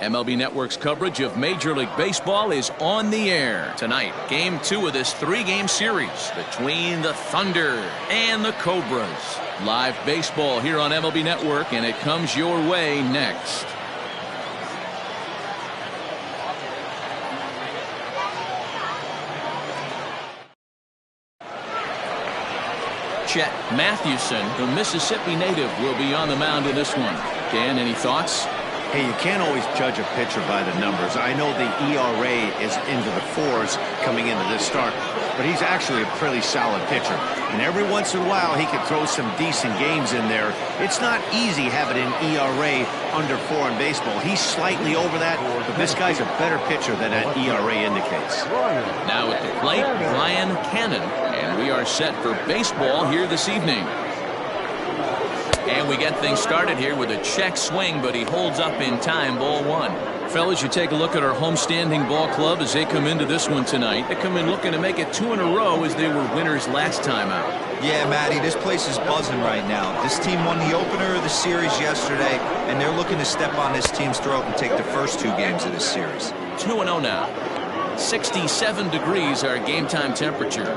MLB Network's coverage of Major League Baseball is on the air. Tonight, Game 2 of this 3-game series between the Thunder and the Cobras. Live baseball here on MLB Network, and it comes your way next. Chet Mathewson, the Mississippi native, will be on the mound in this one. Dan, any thoughts? Hey, you can't always judge a pitcher by the numbers. I know the ERA is into the 4s coming into this start, but he's actually a pretty solid pitcher. And every once in a while, he can throw some decent games in there. It's not easy having an ERA under 4 in baseball. He's slightly over that, but this guy's a better pitcher than that ERA indicates. Now at the plate, Brian Cannon, and we are set for baseball here this evening. And we get things started here with a check swing, but he holds up in time. Ball 1. Fellas, you take a look at our homestanding ball club as they come into this one tonight. They come in looking to make it 2 in a row as they were winners last time out. Yeah, Matty, this place is buzzing right now. This team won the opener of the series yesterday, and they're looking to step on this team's throat and take the first 2 games of this series. 2-0 now. 67 degrees our game time temperature.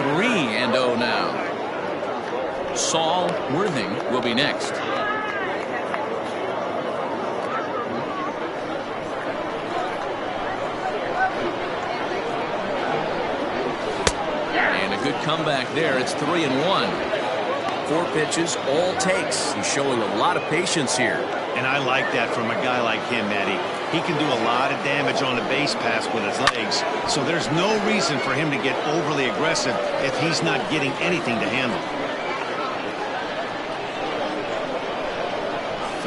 3-0 now. Saul Worthing will be next. And a good comeback there. It's 3-1. 4 pitches, all takes. He's showing a lot of patience here. And I like that from a guy like him, Matty. He can do a lot of damage on a base pass with his legs, so there's no reason for him to get overly aggressive if he's not getting anything to handle.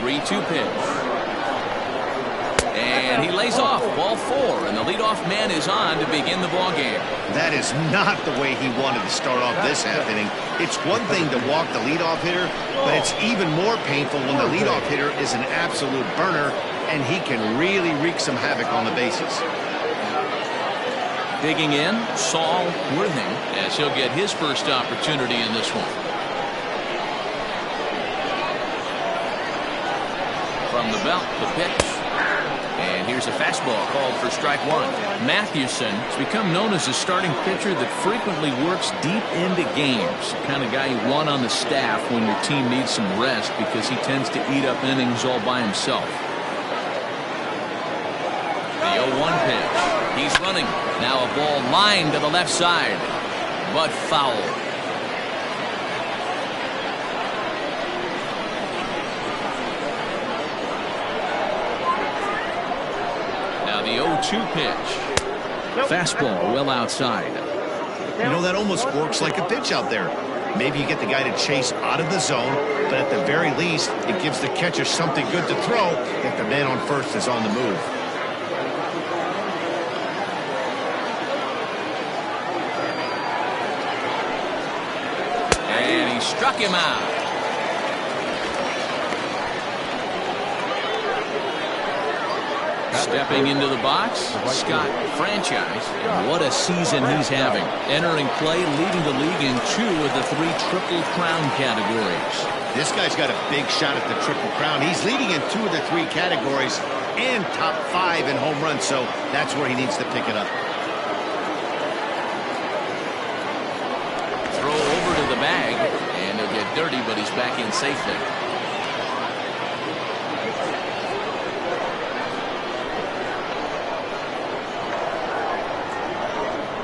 3-2 pitch. And he lays off. Ball 4, and the leadoff man is on to begin the ball game. That is not the way he wanted to start off this half inning. It's one thing to walk the leadoff hitter, but it's even more painful when the leadoff hitter is an absolute burner, and he can really wreak some havoc on the bases. Digging in, Saul Worthing, as he'll get his first opportunity in this one. From the belt, the pitch. And here's a fastball called for strike 1. Mathewson has become known as a starting pitcher that frequently works deep into games. The kind of guy you want on the staff when your team needs some rest because he tends to eat up innings all by himself. The 0-1 pitch. He's running. Now a ball lined to the left side, but foul. The 0-2 pitch. Fastball well outside. You know, that almost works like a pitch out there. Maybe you get the guy to chase out of the zone, but at the very least, it gives the catcher something good to throw if the man on first is on the move. And he struck him out. Stepping into the box, Scott Franchise. What a season he's having. Entering play, leading the league in 2 of the 3 Triple Crown categories. This guy's got a big shot at the Triple Crown. He's leading in 2 of the 3 categories and top 5 in home runs, so that's where he needs to pick it up. Throw over to the bag, and he'll get dirty, but he's back in safely.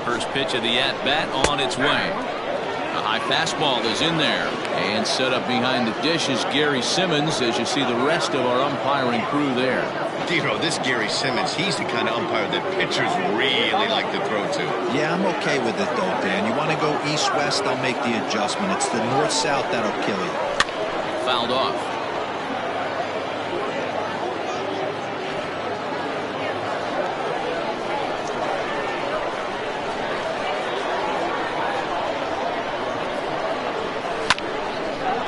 First pitch of the at-bat on its way. A high fastball is in there. And set up behind the dish is Gary Simmons as you see the rest of our umpiring crew there. You know, this Gary Simmons, he's the kind of umpire that pitchers really like to throw to. Yeah, I'm okay with it, though, Dan. You want to go east-west, I'll make the adjustment. It's the north-south that'll kill you. Fouled off.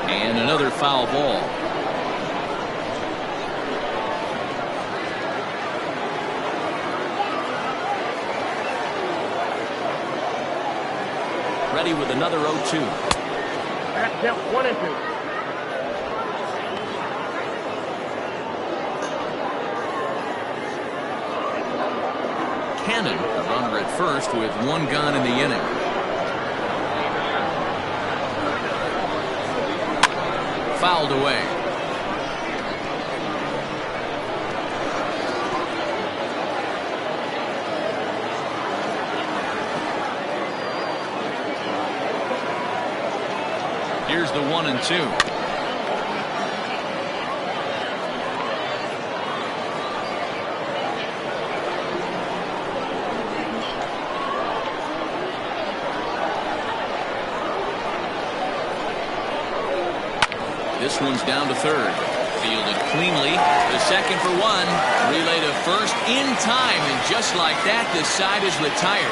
And another foul ball. ready with another 0-2. Count 1 and 2. Cannon, a runner at first with 1 gone in the inning. Fouled away. Here's the 1 and 2. This one's down to third. Fielded cleanly. The second for 1. Relay to first in time. And just like that, the side is retired.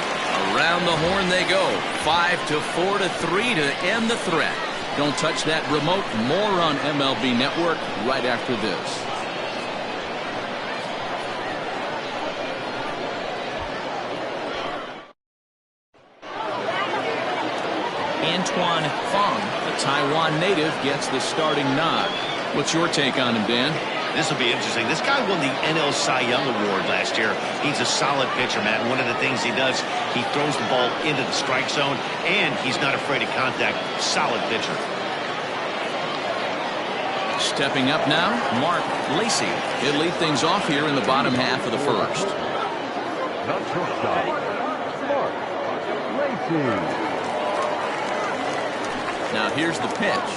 Around the horn they go. 5-4 to 3 to end the threat. Don't touch that remote. More on MLB Network right after this. Antoine Fong, a Taiwan native, gets the starting nod. What's your take on him, Dan? This will be interesting. This guy won the NL Cy Young Award last year. He's a solid pitcher, Matt. And one of the things he does, he throws the ball into the strike zone, and he's not afraid of contact. Solid pitcher. Stepping up now, Mark Lacey. He'll lead things off here in the bottom half of the first. The shortstop, Mark Lacey. Now here's the pitch.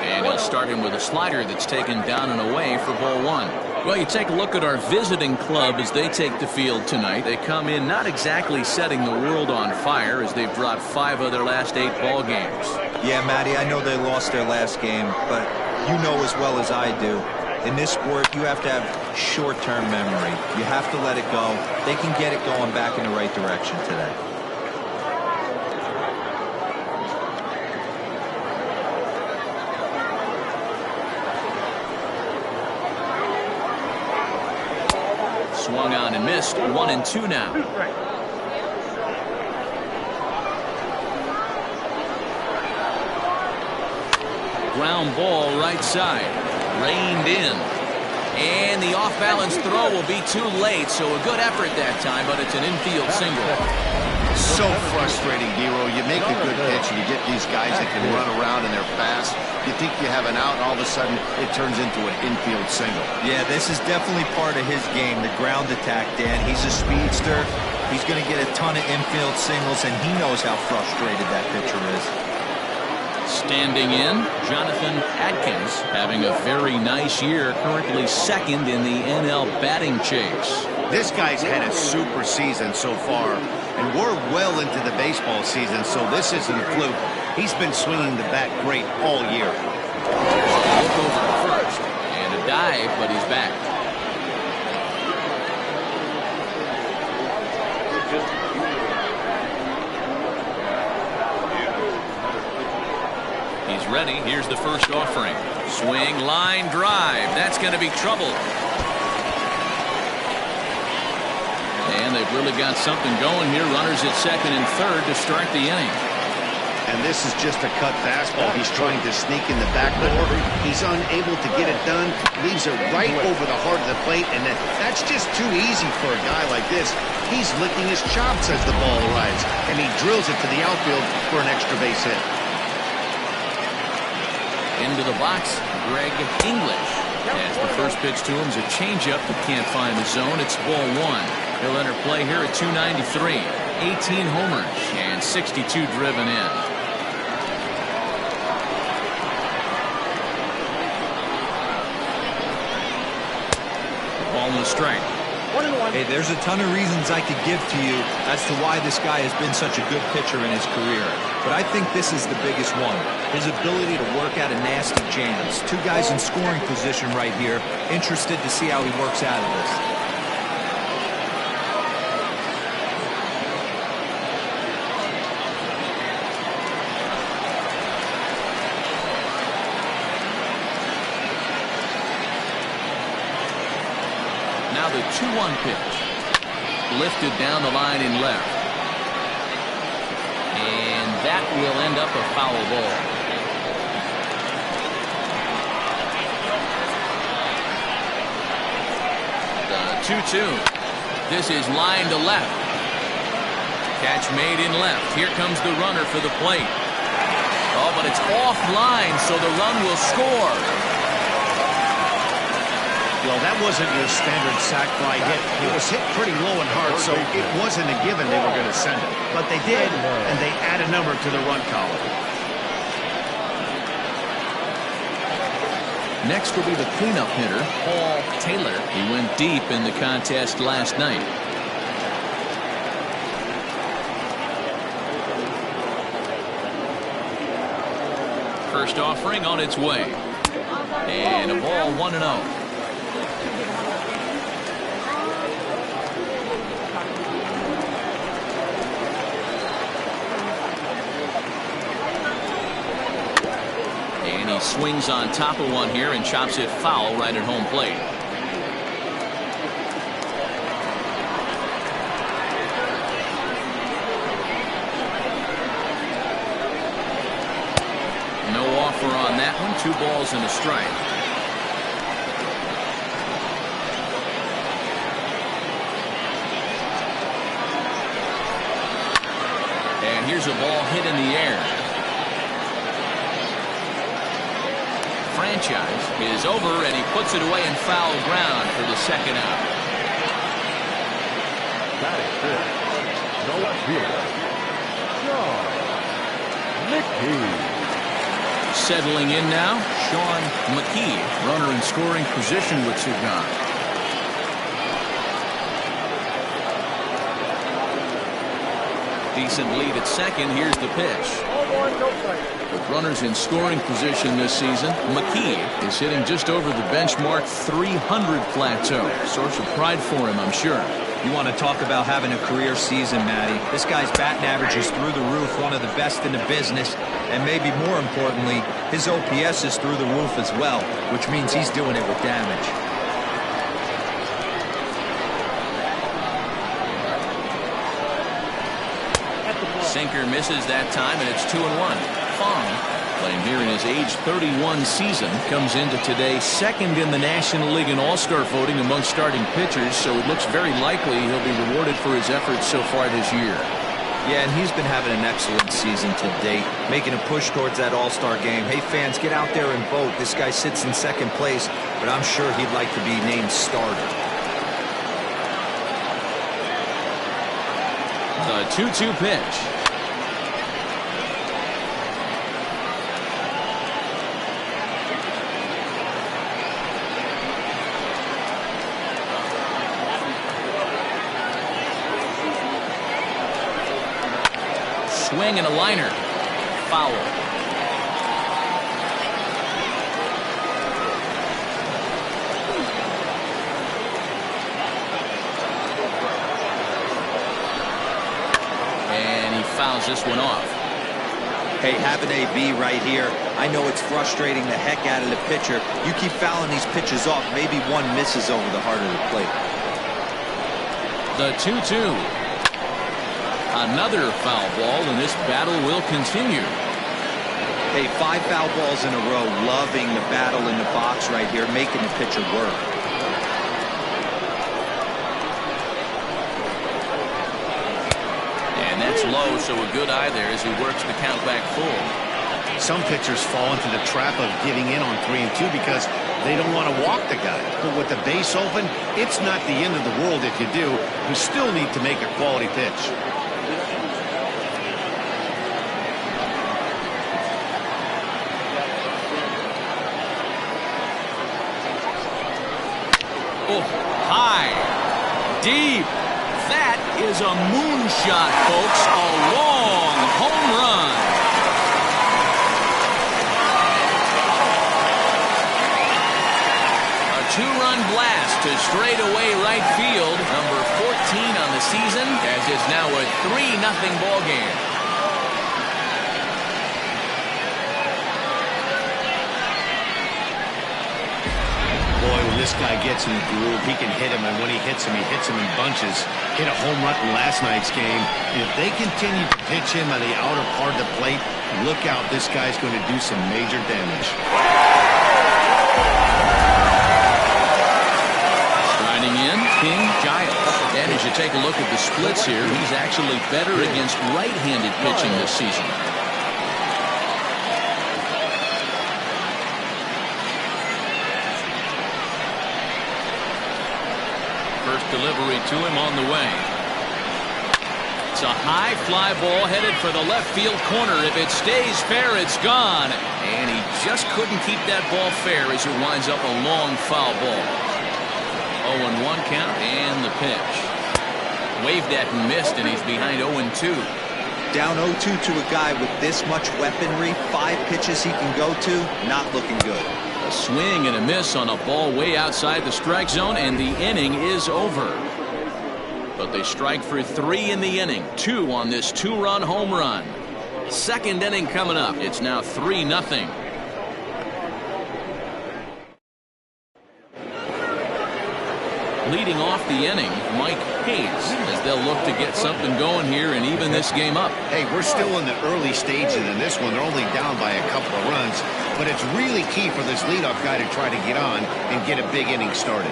And he'll start him with a slider that's taken down and away for ball 1. Well, you take a look at our visiting club as they take the field tonight. They come in not exactly setting the world on fire as they've dropped 5 of their last 8 ball games. Yeah, Matty, I know they lost their last game, but you know as well as I do, in this sport, you have to have short-term memory. You have to let it go. They can get it going back in the right direction today. Swung on and missed. 1 and 2 now. Ground ball right side. Reined in. And the off-balance throw will be too late, so a good effort that time, but it's an infield single. So frustrating, Hero. You make a good pitch, and you get these guys that can run around and they're fast. You think you have an out, and all of a sudden it turns into an infield single. Yeah, this is definitely part of his game, the ground attack, Dan. He's a speedster. He's going to get a ton of infield singles, and he knows how frustrated that pitcher is. Standing in, Jonathan Adkins having a very nice year, currently second in the NL batting chase. This guy's had a super season so far, and we're well into the baseball season, so this isn't a fluke. He's been swinging the bat great all year. Look over to first, and a dive, but he's back. He's ready. Here's the first offering. Swing, line, drive. That's going to be trouble. And they've really got something going here. Runners at second and third to start the inning. And this is just a cut fastball. He's trying to sneak in the back door. He's unable to get it done. Leaves it right over the heart of the plate. And that's just too easy for a guy like this. He's licking his chops as the ball arrives. And he drills it to the outfield for an extra base hit. Into the box, Greg English. As the first pitch to him is a changeup that can't find the zone. It's ball 1. He'll enter play here at 293. 18 homers and 62 driven in. Ball in the strike. Hey, there's a ton of reasons I could give to you as to why this guy has been such a good pitcher in his career. But I think this is the biggest one. His ability to work out of nasty jams. 2 guys in scoring position right here. Interested to see how he works out of this. Now the 2-1 pitch. Lifted down the line in left. And that will end up a foul ball. The 2-2. This is line to left. Catch made in left. Here comes the runner for the plate. Oh, but it's offline, so the run will score. Well, that wasn't your standard sac fly hit. It was hit pretty low and hard, so it wasn't a given they were going to send it. But they did, and they add a number to the run column. Next will be the cleanup hitter, Paul Taylor. He went deep in the contest last night. First offering on its way. And a ball 1-0. And he swings on top of one here and chops it foul right at home plate. No offer on that one. 2 balls and a strike. And here's a ball hit in the air. Franchise is over, and he puts it away in foul ground for the second out. That is it. The left fielder, Sean McKee. Settling in now, Sean McKee, runner in scoring position with 2 gone. Decent lead at second. Here's the pitch. With runners in scoring position this season, McKee is hitting just over the benchmark 300 plateau. Source of pride for him, I'm sure. You want to talk about having a career season, Matty. This guy's batting average is through the roof, one of the best in the business, and maybe more importantly, his OPS is through the roof as well, which means he's doing it with damage. Sinker misses that time, and it's 2-1. Fong, playing here in his age 31 season, comes into today second in the National League in All-Star voting among starting pitchers, so it looks very likely he'll be rewarded for his efforts so far this year. Yeah, and he's been having an excellent season to date, making a push towards that All-Star game. Hey, fans, get out there and vote. This guy sits in second place, but I'm sure he'd like to be named starter. The 2-2 pitch. Swing and a liner. Foul. And he fouls this one off. Hey, have an AB right here. I know it's frustrating the heck out of the pitcher. You keep fouling these pitches off, maybe one misses over the heart of the plate. The 2-2. Another foul ball, and this battle will continue. Hey, 5 foul balls in a row. Loving the battle in the box right here, making the pitcher work. And that's low, so a good eye there as he works the count back full. Some pitchers fall into the trap of giving in on 3-2 because they don't want to walk the guy. But with the base open, it's not the end of the world if you do. You still need to make a quality pitch. Oh, high, deep. That is a moonshot, folks. A long home run. A 2-run blast to straightaway right field. Number 14 on the season, as it's now a 3-0 ball game. Boy, when this guy gets in the groove, he can hit him, and when he hits him in bunches. Hit a home run in last night's game. If they continue to pitch him on the outer part of the plate, look out, this guy's going to do some major damage. Striding in, King Giles. And as you take a look at the splits here, he's actually better against right-handed pitching this season. First delivery to him on the way. It's a high fly ball headed for the left field corner. If it stays fair, it's gone. And he just couldn't keep that ball fair as it winds up a long foul ball. 0-1 count and the pitch. Waved at and missed, and he's behind 0-2. Down 0-2 to a guy with this much weaponry, 5 pitches he can go to, not looking good. A swing and a miss on a ball way outside the strike zone, and the inning is over. But they strike for 3 in the inning, 2 on this 2-run home run. Second inning coming up. It's now 3-0. Leading off the inning, Mike Hayes, as they'll look to get something going here and even this game up. Hey, we're still in the early stages in this one. They're only down by a couple of runs, but it's really key for this leadoff guy to try to get on and get a big inning started.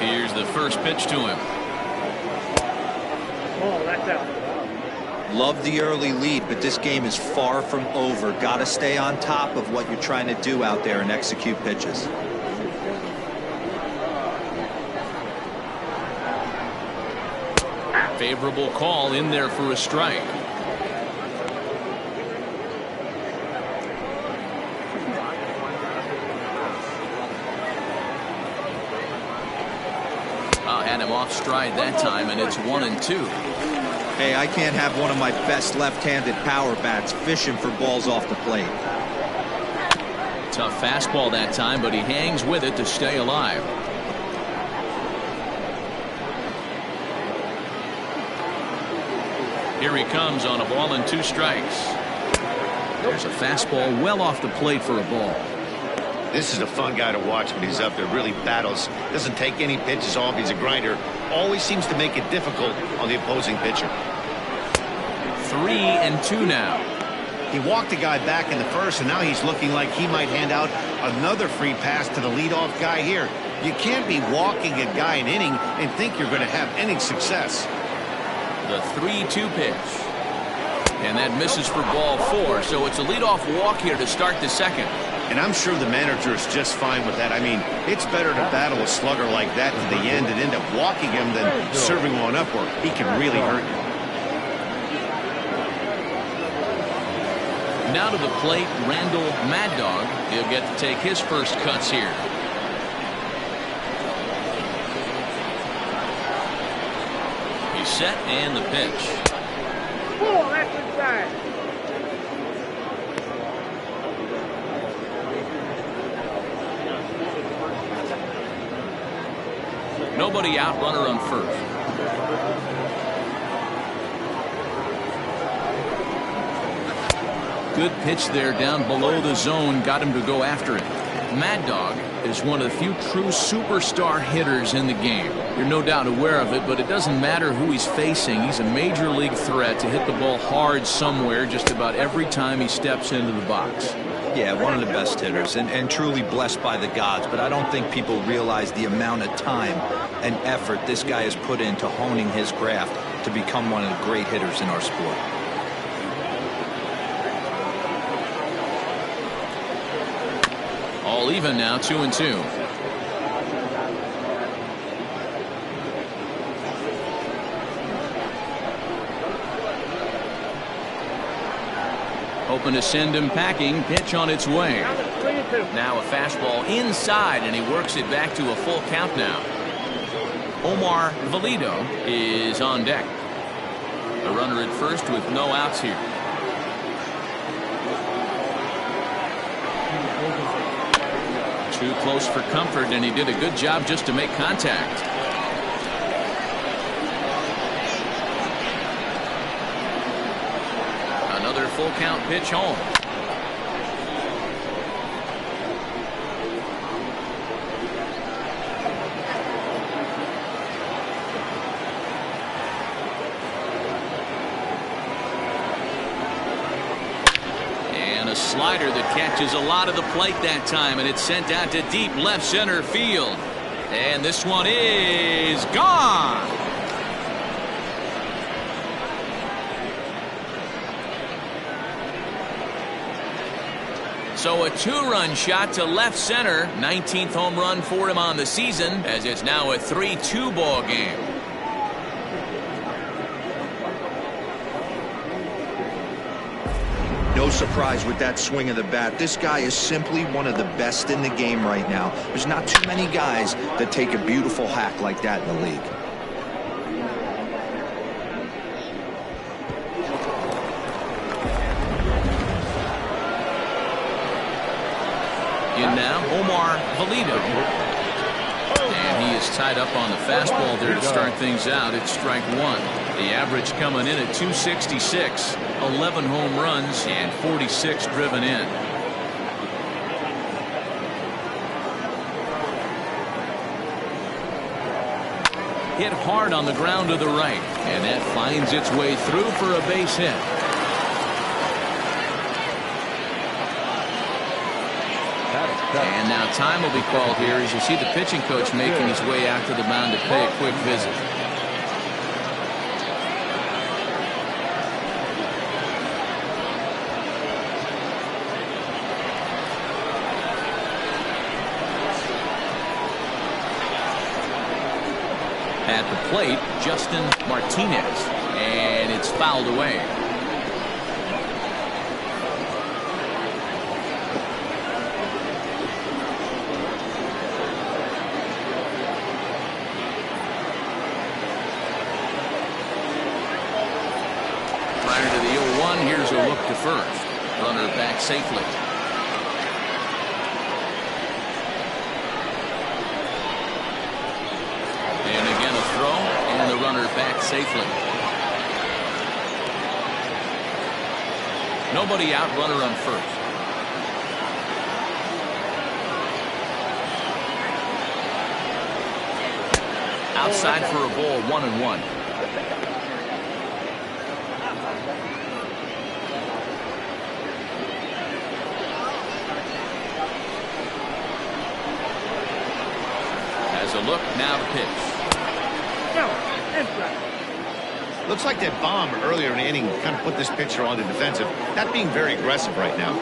Here's the first pitch to him. Oh, that's out. Love the early lead, but this game is far from over. Got to stay on top of what you're trying to do out there and execute pitches. Favorable call in there for a strike. Had him off stride that time, and it's 1-2. Hey, I can't have one of my best left-handed power bats fishing for balls off the plate. Tough fastball that time, but he hangs with it to stay alive. Here he comes on a ball and 2 strikes. There's a fastball well off the plate for a ball. This is a fun guy to watch when he's up there. Really battles. Doesn't take any pitches off. He's a grinder. Always seems to make it difficult on the opposing pitcher. 3-2 now. He walked the guy back in the first, and now he's looking like he might hand out another free pass to the leadoff guy here. You can't be walking a guy an inning and think you're going to have any success. The 3-2 pitch. And that misses for ball 4, so it's a leadoff walk here to start the second. And I'm sure the manager is just fine with that. I mean, it's better to battle a slugger like that to the end and end up walking him than serving one up where he can really hurt you. Now to the plate, Randall Mad Dog. He'll get to take his first cuts here. He's set and the pitch. Oh, that's inside. Nobody out, runner on first. Good pitch there down below the zone, got him to go after it. Mad Dog is one of the few true superstar hitters in the game. You're no doubt aware of it, but it doesn't matter who he's facing. He's a major league threat to hit the ball hard somewhere just about every time he steps into the box. Yeah, one of the best hitters and truly blessed by the gods, but I don't think people realize the amount of time and effort this guy has put into honing his craft to become one of the great hitters in our sport. All even now, 2-2. Hoping to send him packing. Pitch on its way. Now a fastball inside, and he works it back to a full count now. Omar Valido is on deck. A runner at first with no outs here. Too close for comfort, and he did a good job just to make contact. Another full count pitch home. slider that catches a lot of the plate that time, and it's sent out to deep left center field. And this one is gone. So a 2-run shot to left center. 19th home run for him on the season, as it's now a 3-2 ball game. No surprise with that swing of the bat. This guy is simply one of the best in the game right now. There's not too many guys that take a beautiful hack like that in the league. In now, Omar Valido. And he is tied up on the fastball there to start things out. It's strike one. The average coming in at 266. 11 home runs and 46 driven in. Hit hard on the ground to the right. And that finds its way through for a base hit. And now time will be called here as you see the pitching coach making his way out to the mound to pay a quick visit. At the plate, Justin Martinez, and it's fouled away. Here's a look to first. Runner back safely. And again a throw, and the runner back safely. Nobody out, runner on first. Outside for a ball, 1-1. A look now to pitch. Looks like that bomb earlier in the inning kind of put this pitcher on the defensive. Not being very aggressive right now.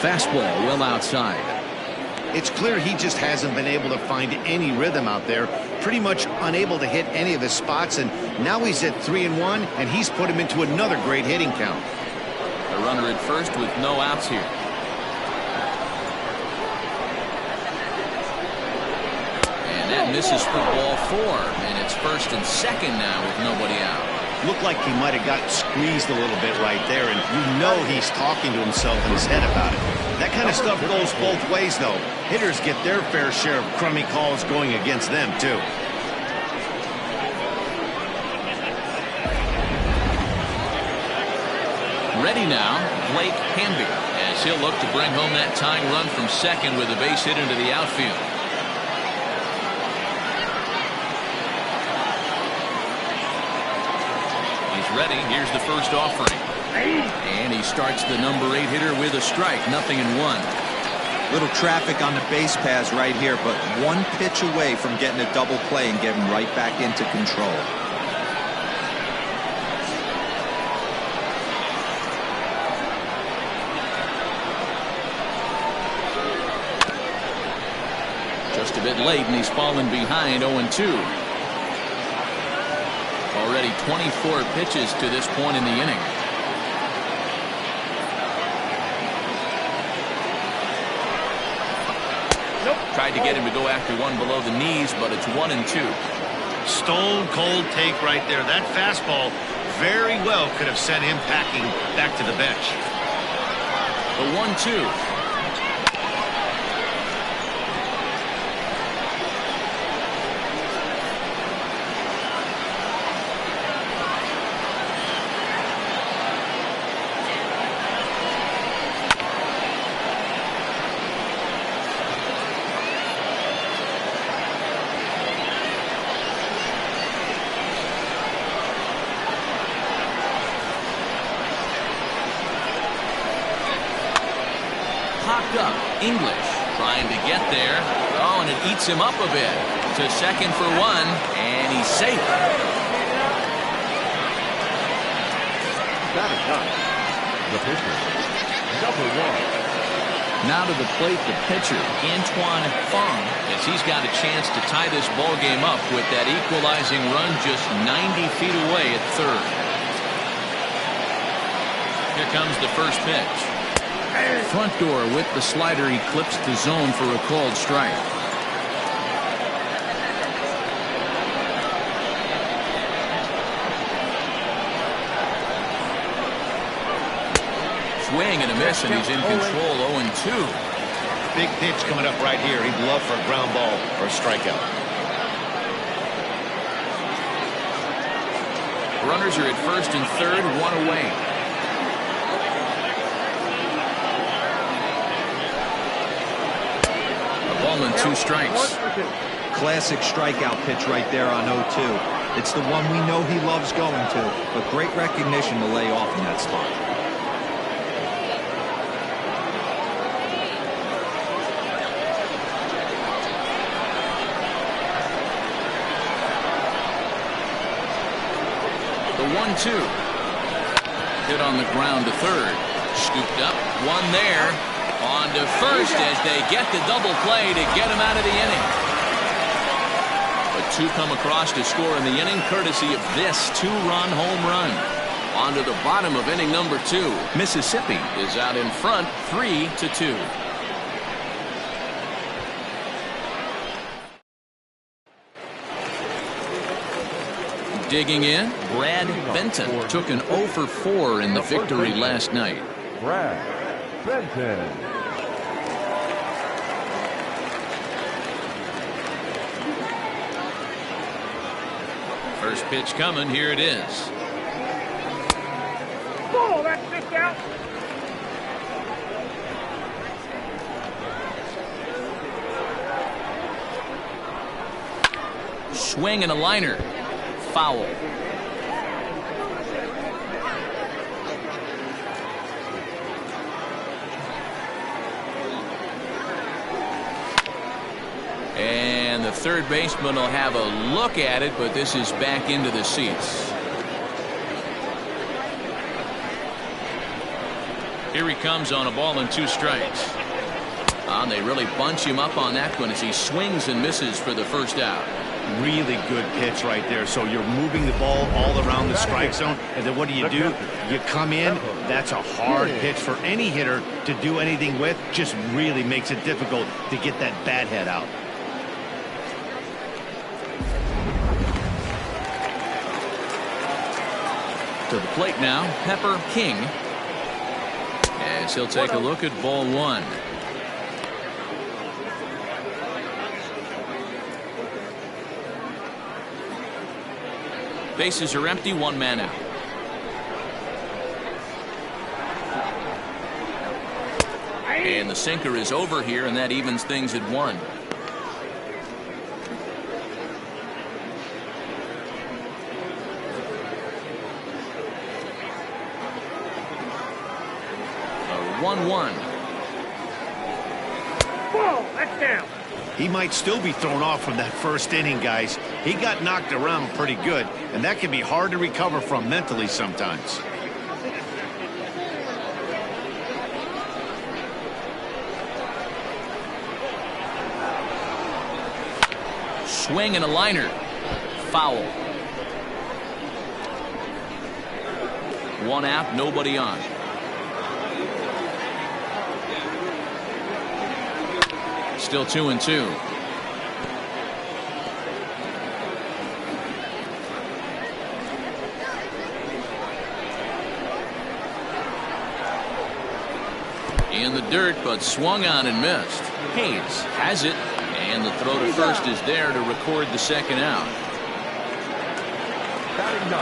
Fastball well outside. It's clear he just hasn't been able to find any rhythm out there. Pretty much unable to hit any of his spots, and now he's at 3-1, and he's put him into another great hitting count. A runner at first with no outs here. And that misses for ball 4, and it's first and second now with nobody out. Looked like he might have got squeezed a little bit right there, and you know he's talking to himself in his head about it. That kind of stuff goes both ways, though. Hitters get their fair share of crummy calls going against them, too. Ready now, Blake Hamby, as he'll look to bring home that tying run from second with a base hit into the outfield. He's ready. Here's the first offering. And he starts the number 8 hitter with a strike. 0-1. Little traffic on the base paths right here, but one pitch away from getting a double play and getting right back into control. Just a bit late, and he's fallen behind 0-2. Already 24 pitches to this point in the inning. Tried to get him to go after one below the knees, but it's 1-2. Stone cold take right there. That fastball very well could have sent him packing back to the bench. The 1-2. popped up. English trying to get there. Oh, and it eats him up a bit. To second for one, and he's safe. That is done. The pitcher, number 1. Now to the plate, the pitcher, Antoine Fong, as he's got a chance to tie this ball game up with that equalizing run just 90 feet away at third. Here comes the first pitch. Front door with the slider, he clips the zone for a called strike. Swing and a miss, and he's in control. 0-2. Big pitch coming up right here. He'd love for a ground ball or a strikeout. Runners are at first and third, one away. A ball and 2 strikes. Classic strikeout pitch right there on 0-2. It's the one we know he loves going to, but great recognition to lay off in that spot. The 1-2. Hit on the ground to third. Scooped up. One there. On to first as they get the double play to get him out of the inning. But 2 come across to score in the inning courtesy of this 2-run home run. On to the bottom of inning number 2. Mississippi is out in front 3-2. Digging in, Brad Benton took an 0 for 4 in the victory last night. Brad Benton. First pitch coming, here it is. Ball, that's just out. Swing and a liner. Foul. And the third baseman will have a look at it, but this is back into the seats. Here he comes on a ball and 2 strikes. And they really bunch him up on that one as he swings and misses for the first out. Really good pitch right there. So you're moving the ball all around the strike zone, and then what do? You come in. That's a hard pitch for any hitter to do anything with. Just really makes it difficult to get that bat head out. To the plate now, Pepper King, as he'll take a look at ball 1. Bases are empty, 1 man out. And the sinker is over here, and that evens things at 1. A 1-1. Ball, that's down. He might still be thrown off from that first inning, guys. He got knocked around pretty good, and that can be hard to recover from mentally sometimes. Swing and a liner. Foul. 1 out, nobody on. Still 2-2. In the dirt, but swung on and missed. Hayes has it, and the throw to first is there to record the second out.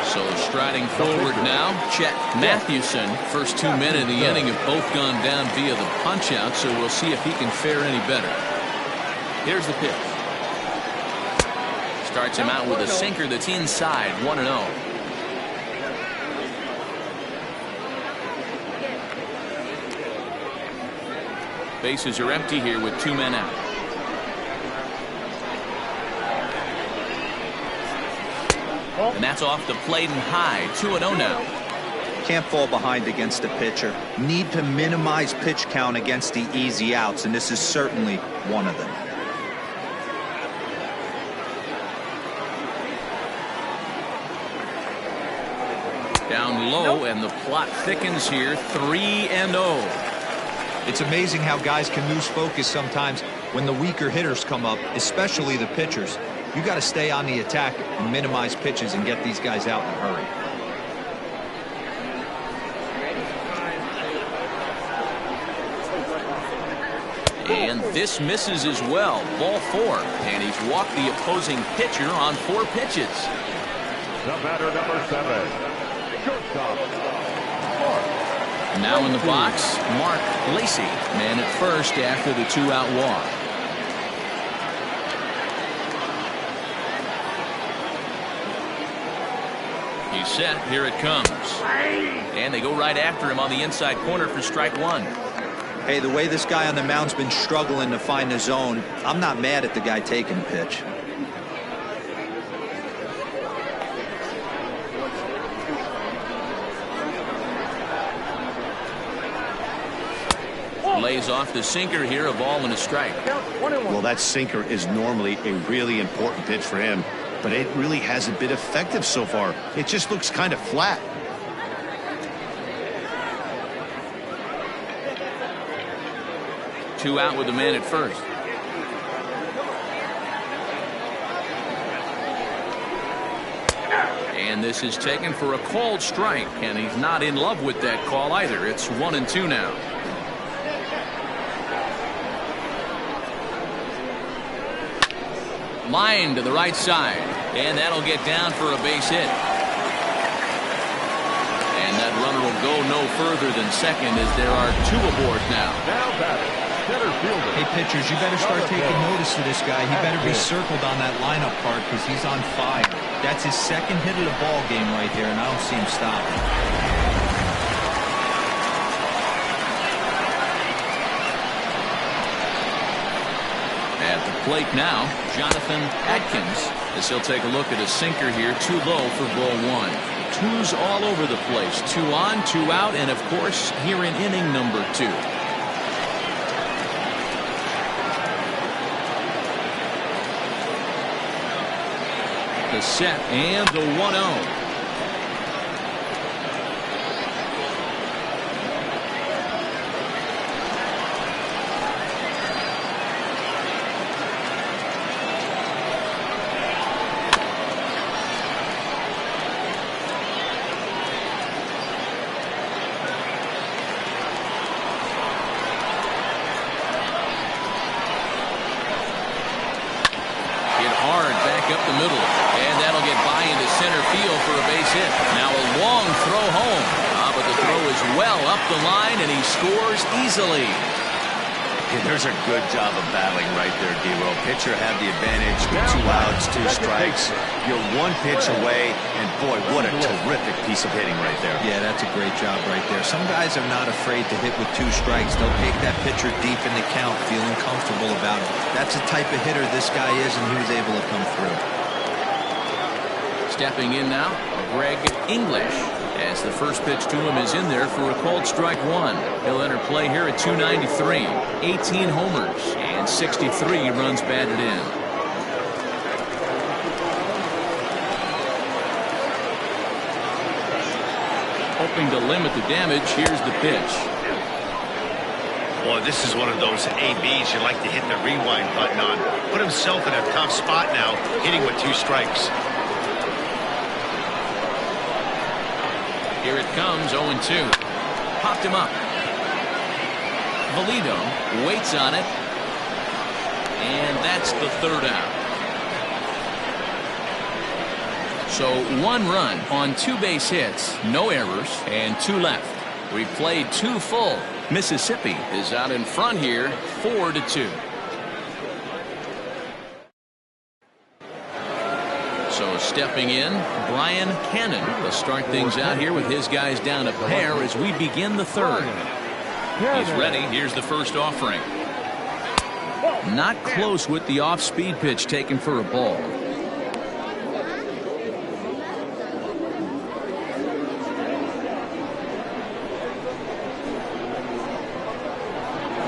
So striding forward now, Chet Mathewson. First 2 men in the inning have both gone down via the punch-out, so we'll see if he can fare any better. Here's the pitch. Starts him out with a sinker that's inside, 1-0. Bases are empty here with 2 men out. And that's off the plate and high. 2-0 now. Can't fall behind against a pitcher. Need to minimize pitch count against the easy outs, and this is certainly one of them. Down low, and the plot thickens here. 3-0. It's amazing how guys can lose focus sometimes when the weaker hitters come up, especially the pitchers. You got to stay on the attack and minimize pitches and get these guys out in a hurry. And this misses as well. Ball 4. And he's walked the opposing pitcher on 4 pitches. The batter, number 7. Shortstop. Now in the box, Mark Lacey. Man at first after the 2-out walk. He's set. Here it comes. And they go right after him on the inside corner for strike 1. Hey, the way this guy on the mound's been struggling to find the zone, I'm not mad at the guy taking the pitch. Lays off the sinker here, a ball and a strike. Well, that sinker is normally a really important pitch for him, but it really hasn't been effective so far. It just looks kind of flat. Two out with the man at first. And this is taken for a called strike, and he's not in love with that call either. It's 1-2 now. Line to the right side, and that'll get down for a base hit. And that runner will go no further than second as there are 2 aboard now. Now batting, center fielder. Hey, pitchers, you better start taking notice of this guy. He better be circled on that lineup card because he's on fire. That's his second hit of the ball game right there, and I don't see him stopping. At the plate now, Jonathan Adkins, as he'll take a look at a sinker here, too low for ball 1. 2's all over the place. 2 on, 2 out, and of course here in inning number 2. The set and the 1-0. Up the middle, and that'll get by into center field for a base hit. Now a long throw home, but the throw is well up the line, and he scores easily. Yeah, there's a good job of battling right there, D-Row. Pitcher had the advantage with 2 outs, 2 strikes. You're 1 pitch away, and boy, what a terrific piece of hitting right there. Yeah, that's a great job right there. Some guys are not afraid to hit with 2 strikes. They'll take that pitcher deep in the count, feeling comfortable about it. That's the type of hitter this guy is, and he was able to come through. Stepping in now, Greg English, as the first pitch to him is in there for a called strike 1. He'll enter play here at 293, 18 homers, and 63 runs batted in. Hoping to limit the damage, here's the pitch. Boy, this is one of those ABs you like to hit the rewind button on. Put himself in a tough spot now, hitting with 2 strikes. Here it comes, 0-2. Popped him up. Valido waits on it. And that's the 3rd out. So 1 run on 2 base hits, no errors, and 2 left. We've played 2 full. Mississippi is out in front here, 4-2. So stepping in, Brian Cannon will start things out here with his guys down a pair as we begin the 3rd. He's ready. Here's the first offering. Not close with the off-speed pitch taken for a ball.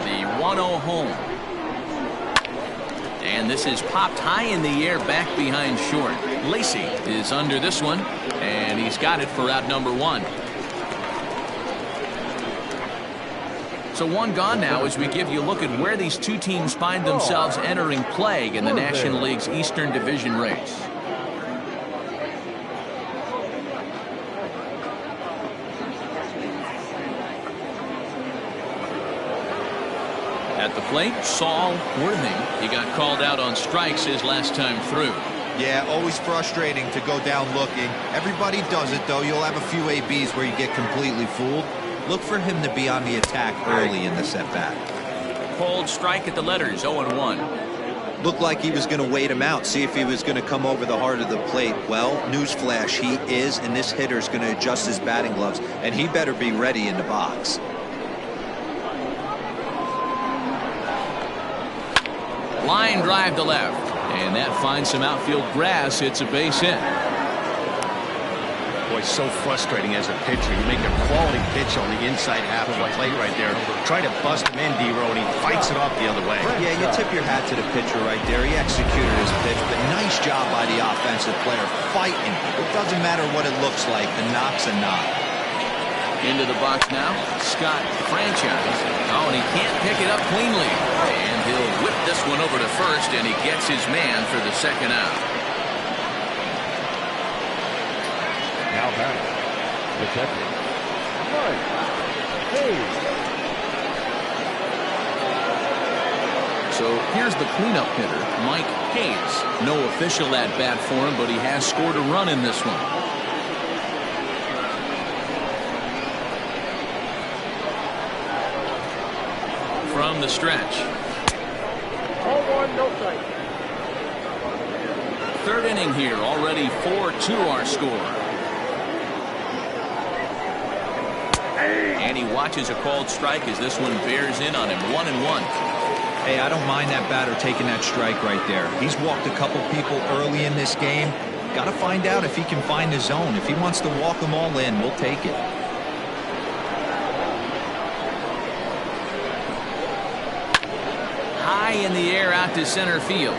The 1-0 home. And this is popped high in the air back behind short. Lacey is under this one, and he's got it for out number 1. So one gone now as we give you a look at where these two teams find themselves entering play in the National League's Eastern Division race. At the plate, Saul Worthing. He got called out on strikes his last time through. Yeah, always frustrating to go down looking. Everybody does it, though. You'll have a few ABs where you get completely fooled. Look for him to be on the attack early in the set-back. Cold strike at the letters, 0-1. Looked like he was going to wait him out, see if he was going to come over the heart of the plate. Well, newsflash, he is, and this hitter's going to adjust his batting gloves, and he better be ready in the box. Line drive to left, and that finds some outfield grass. It's a base hit. Boy, so frustrating as a pitcher. You make a quality pitch on the inside half of the plate right there. Try to bust him in, D-Row, and he fights it off the other way. Yeah, you tip your hat to the pitcher right there. He executed his pitch, but nice job by the offensive player fighting. It doesn't matter what it looks like. The knock's a knock. Into the box now, Scott Franchise. Oh, and he can't pick it up cleanly. And he'll whip this one over to first, and he gets his man for the second out. Now back. The catcher, Mike Hayes. So here's the cleanup hitter, Mike Hayes. No official at-bat for him, but he has scored a run in this one. From the stretch. 0-1, no strike. Third inning here, already 4-2 our score. And he watches a called strike as this one bears in on him. 1-1. Hey, I don't mind that batter taking that strike right there. He's walked a couple people early in this game. Got to find out if he can find his zone. If he wants to walk them all in, we'll take it. High in the air out to center field.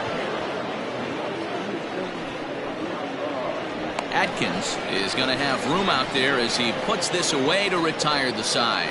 Atkins is going to have room out there as he puts this away to retire the side.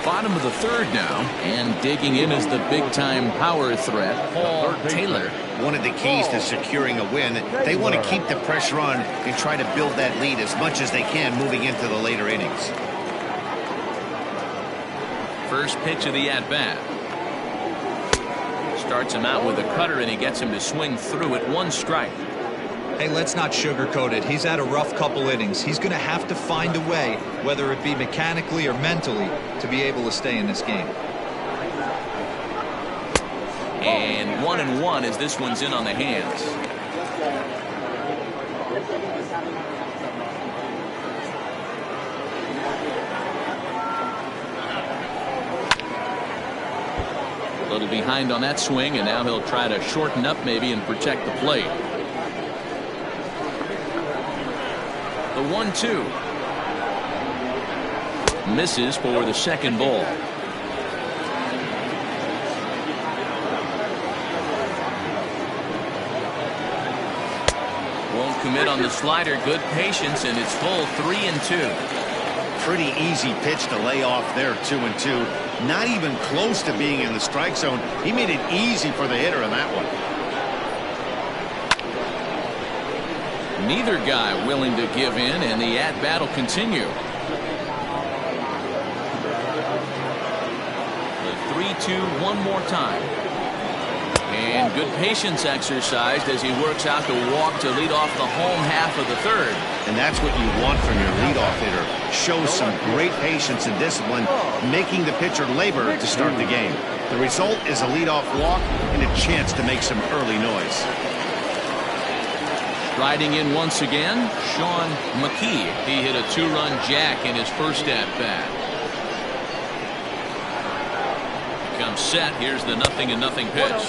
Bottom of the third now, and digging in is the big-time power threat, Paul Taylor. One of the keys to securing a win, they want to keep the pressure on and try to build that lead as much as they can moving into the later innings. First pitch of the at-bat. Starts him out with a cutter, and he gets him to swing through it. 1 strike. Hey, let's not sugarcoat it. He's had a rough couple innings. He's going to have to find a way, whether it be mechanically or mentally, to be able to stay in this game. And 1-1 as this one's in on the hands. A little behind on that swing, and now he'll try to shorten up maybe and protect the plate. The 1-2. Misses for the second ball. Won't commit on the slider. Good patience, and it's full 3-2. Pretty easy pitch to lay off there, 2-2. Not even close to being in the strike zone. He made it easy for the hitter in that one. Neither guy willing to give in, and the at-bat will continue. The 3-2 one more time. And good patience exercised as he works out the walk to lead off the home half of the third. And that's what you want from your leadoff hitter. Shows some great patience and discipline, making the pitcher labor to start the game. The result is a leadoff walk and a chance to make some early noise. Riding in once again, Sean McKee. He hit a 2-run jack in his first at-bat. Comes set. Here's the 0-0 pitch.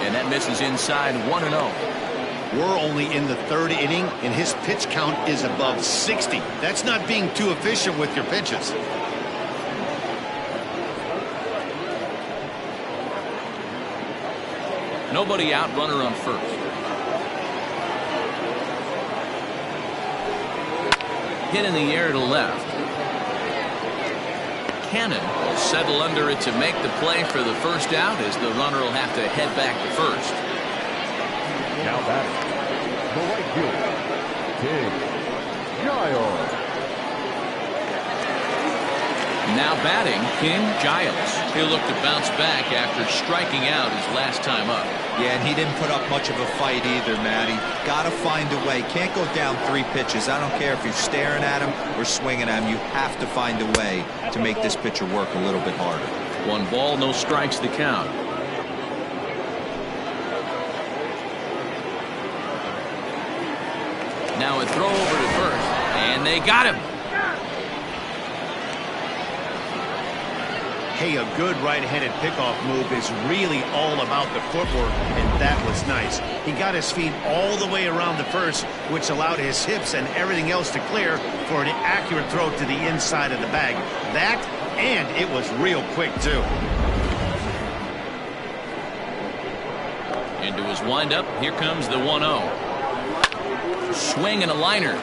And that misses inside 1-0. We're only in the 3rd inning, and his pitch count is above 60. That's not being too efficient with your pitches. Nobody out, runner on first. Hit in the air to left. Cannon will settle under it to make the play for the first out, as the runner will have to head back to first. Now batting, the right fielder, King Giles. Now batting, King Giles. He'll look to bounce back after striking out his last time up. Yeah, and he didn't put up much of a fight either, Matty. Got to find a way. Can't go down 3 pitches. I don't care if you're staring at him or swinging at him. You have to find a way to make this pitcher work a little bit harder. 1 ball, no strikes the count. Now a throw over to first, and they got him. Hey, a good right-handed pickoff move is really all about the footwork, and that was nice. He got his feet all the way around the first, which allowed his hips and everything else to clear for an accurate throw to the inside of the bag. That, and it was real quick, too. Into his windup, here comes the 1-0. Swing and a liner.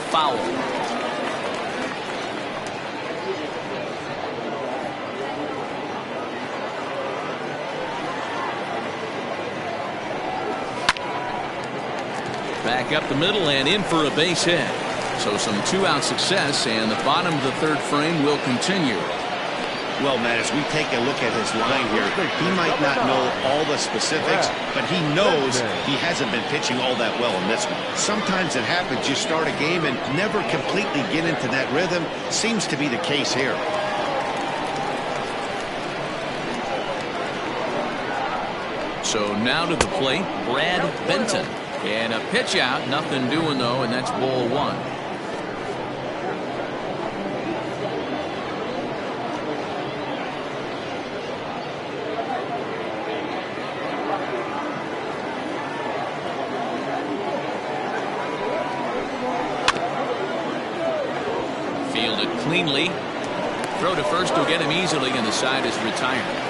Foul. Back up the middle and in for a base hit. So some 2-out success, and the bottom of the 3rd frame will continue. Well, Matt, as we take a look at his line here, he might not know all the specifics, but he knows he hasn't been pitching all that well in this one. Sometimes it happens. You start a game and never completely get into that rhythm. Seems to be the case here. So now to the plate, Brad Benton. And a pitch out, nothing doing though, and that's ball 1. Fielded cleanly. Throw to first will get him easily, and the side is retired.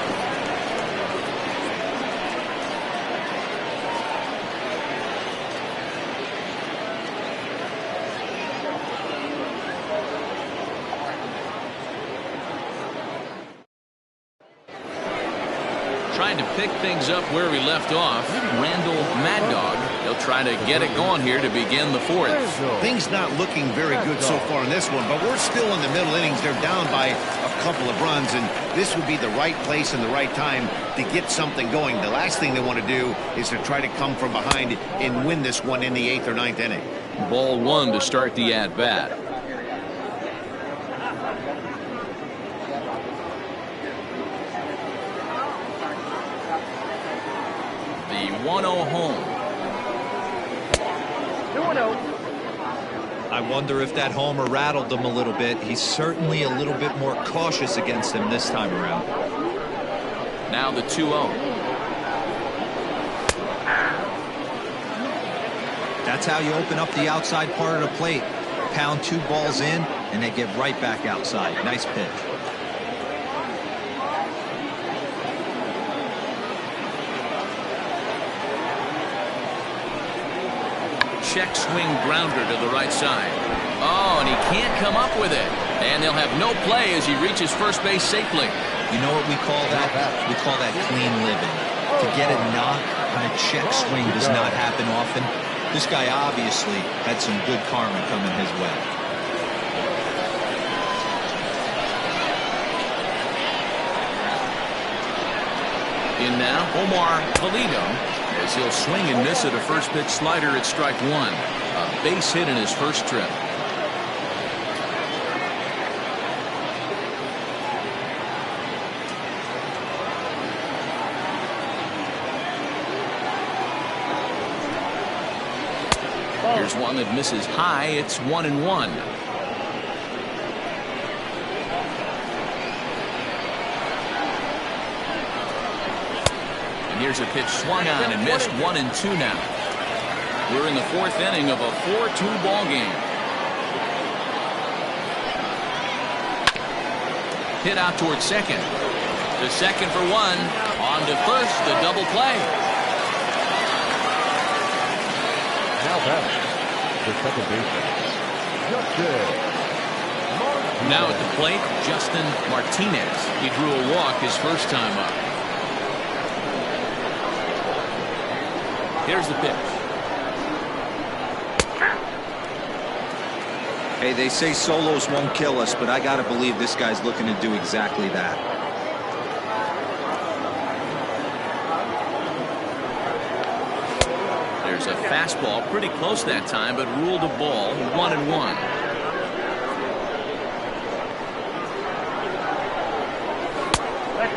Trying to pick things up where we left off, Randall Mad Dog. He'll try to get it going here to begin the 4th. Things not looking very good so far in this one, but we're still in the middle innings. They're down by a couple of runs, and this would be the right place and the right time to get something going. The last thing they want to do is to try to come from behind and win this one in the 8th or 9th inning. Ball 1 to start the at-bat. The 1-0 home. 2-0. I wonder if that homer rattled him a little bit. He's certainly a little bit more cautious against him this time around. Now the 2-0. That's how you open up the outside part of the plate. Pound 2 balls in, and they get right back outside. Nice pitch. Check swing grounder to the right side. Oh, and he can't come up with it. And they'll have no play as he reaches first base safely. You know what we call that? We call that clean living. To get a knock on a check swing does not happen often. This guy obviously had some good karma coming his way. In now, Omar Toledo, as he'll swing and miss at a first pitch slider at strike 1. A base hit in his first trip. Here's one that misses high. It's 1-1. And here's a pitch swung on and missed. 1-2 now. We're in the fourth inning of a 4-2 ball game. Hit out towards second. To second for one. On to first. The double play. Now back, the second baseman, Justin. Now at the plate, Justin Martinez. He drew a walk his first time up. Here's the pitch. Hey, they say solos won't kill us, but I gotta believe this guy's looking to do exactly that. There's a fastball pretty close that time, but ruled a ball. 1-1.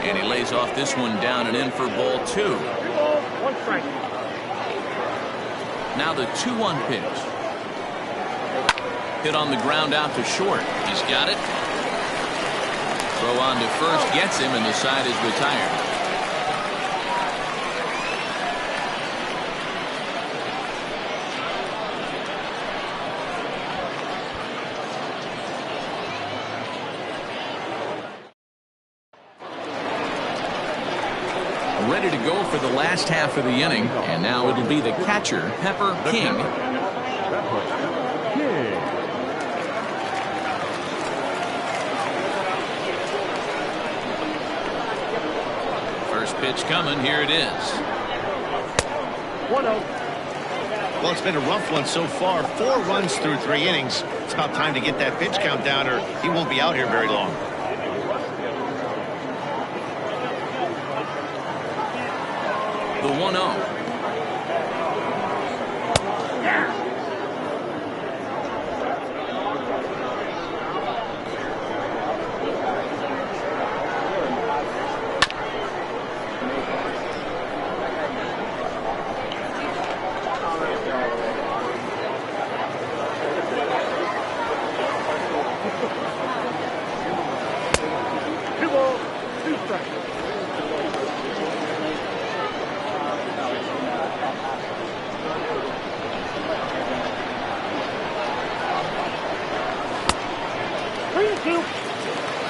And he lays off this one down and in for ball 2. 2 balls, 1 strike. Now the 2-1 pitch. Hit on the ground out to short. He's got it. Throw on to first gets him, and the side is retired. Ready to go for the last half of the inning, and now it'll be the catcher, Pepper King. First pitch coming. Here it is. 1-0. Well, it's been a rough one so far. 4 runs through 3 innings. It's about time to get that pitch count down, or he won't be out here very long. The 1-0.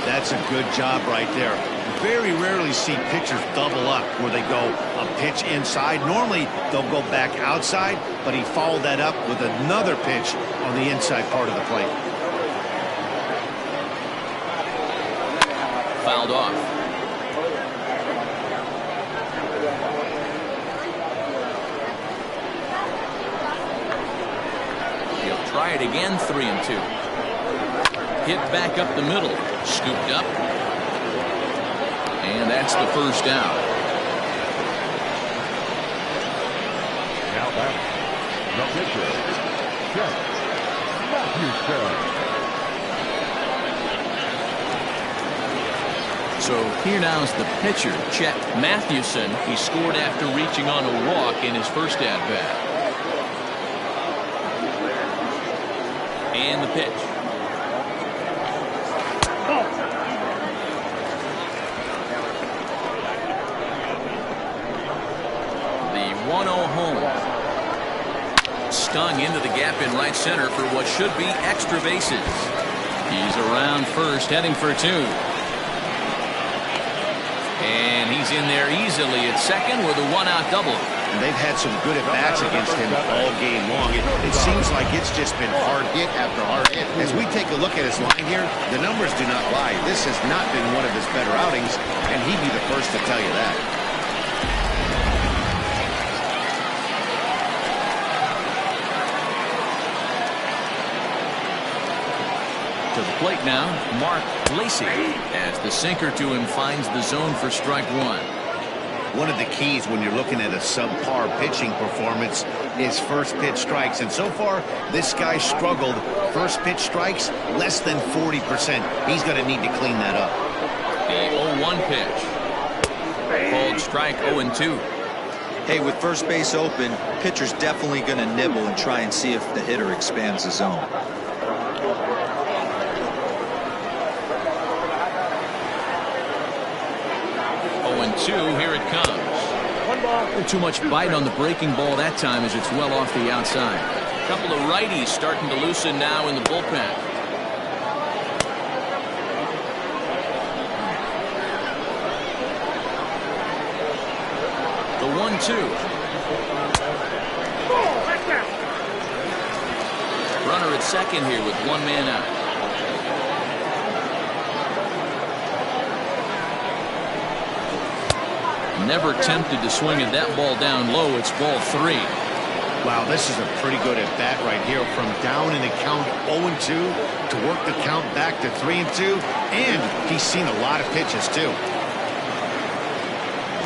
That's a good job right there. Very rarely see pitchers double up where they go a pitch inside. Normally they'll go back outside, but he followed that up with another pitch on the inside part of the plate. Fouled off. He'll try it again. 3-2. Hit back up the middle. Scooped up. And that's the first out. Now back, the pitcher, Chet Matthewson. So here now is the pitcher, Chet Matthewson. He scored after reaching on a walk in his first at-bat. And the pitch. The 1-0 home. Stung into the gap in right center for what should be extra bases. He's around first, heading for 2. And he's in there easily at second with a 1-out double. And they've had some good at-bats against him all game long. It seems like it's just been hard hit after hard hit. As we take a look at his line here, the numbers do not lie. This has not been one of his better outings, and he'd be the first to tell you that. To the plate now, Mark Lacey, as the sinker to him finds the zone for strike 1. One of the keys when you're looking at a subpar pitching performance is first pitch strikes. And so far, this guy struggled. First pitch strikes, less than 40%. He's going to need to clean that up. The 0-1 pitch. Called strike 0-2. Hey, with first base open, pitcher's definitely going to nibble and try and see if the hitter expands the zone. 0-2, here it comes. One ball. Too much bite on the breaking ball that time as it's well off the outside. A couple of righties starting to loosen now in the bullpen. The 1-2. Runner at second here with one man out. Never tempted to swing at that ball down low. It's ball 3. Wow, this is a pretty good at bat right here. From down in the count 0-2 to work the count back to 3-2. And he's seen a lot of pitches too.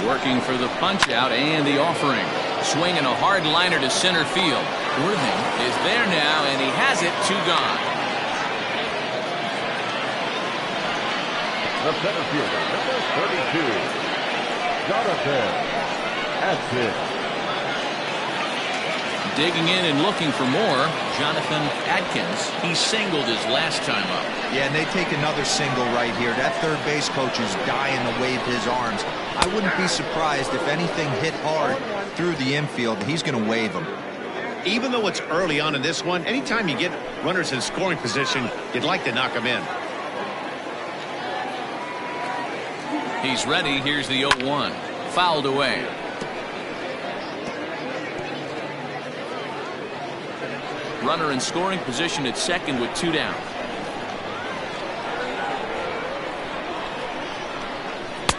Working for the punch out and the offering. Swinging a hard liner to center field. Worthing is there now, and he has it. 2 gone. The center fielder, number 32. Jonathan Adkins. Digging in and looking for more. Jonathan Adkins. He singled his last time up. Yeah, and they take another single right here. That third base coach is dying to wave his arms. I wouldn't be surprised if anything hit hard through the infield. He's going to wave them. Even though it's early on in this one, anytime you get runners in scoring position, you'd like to knock them in. He's ready. Here's the 0-1. Fouled away. Runner in scoring position at second with 2 down.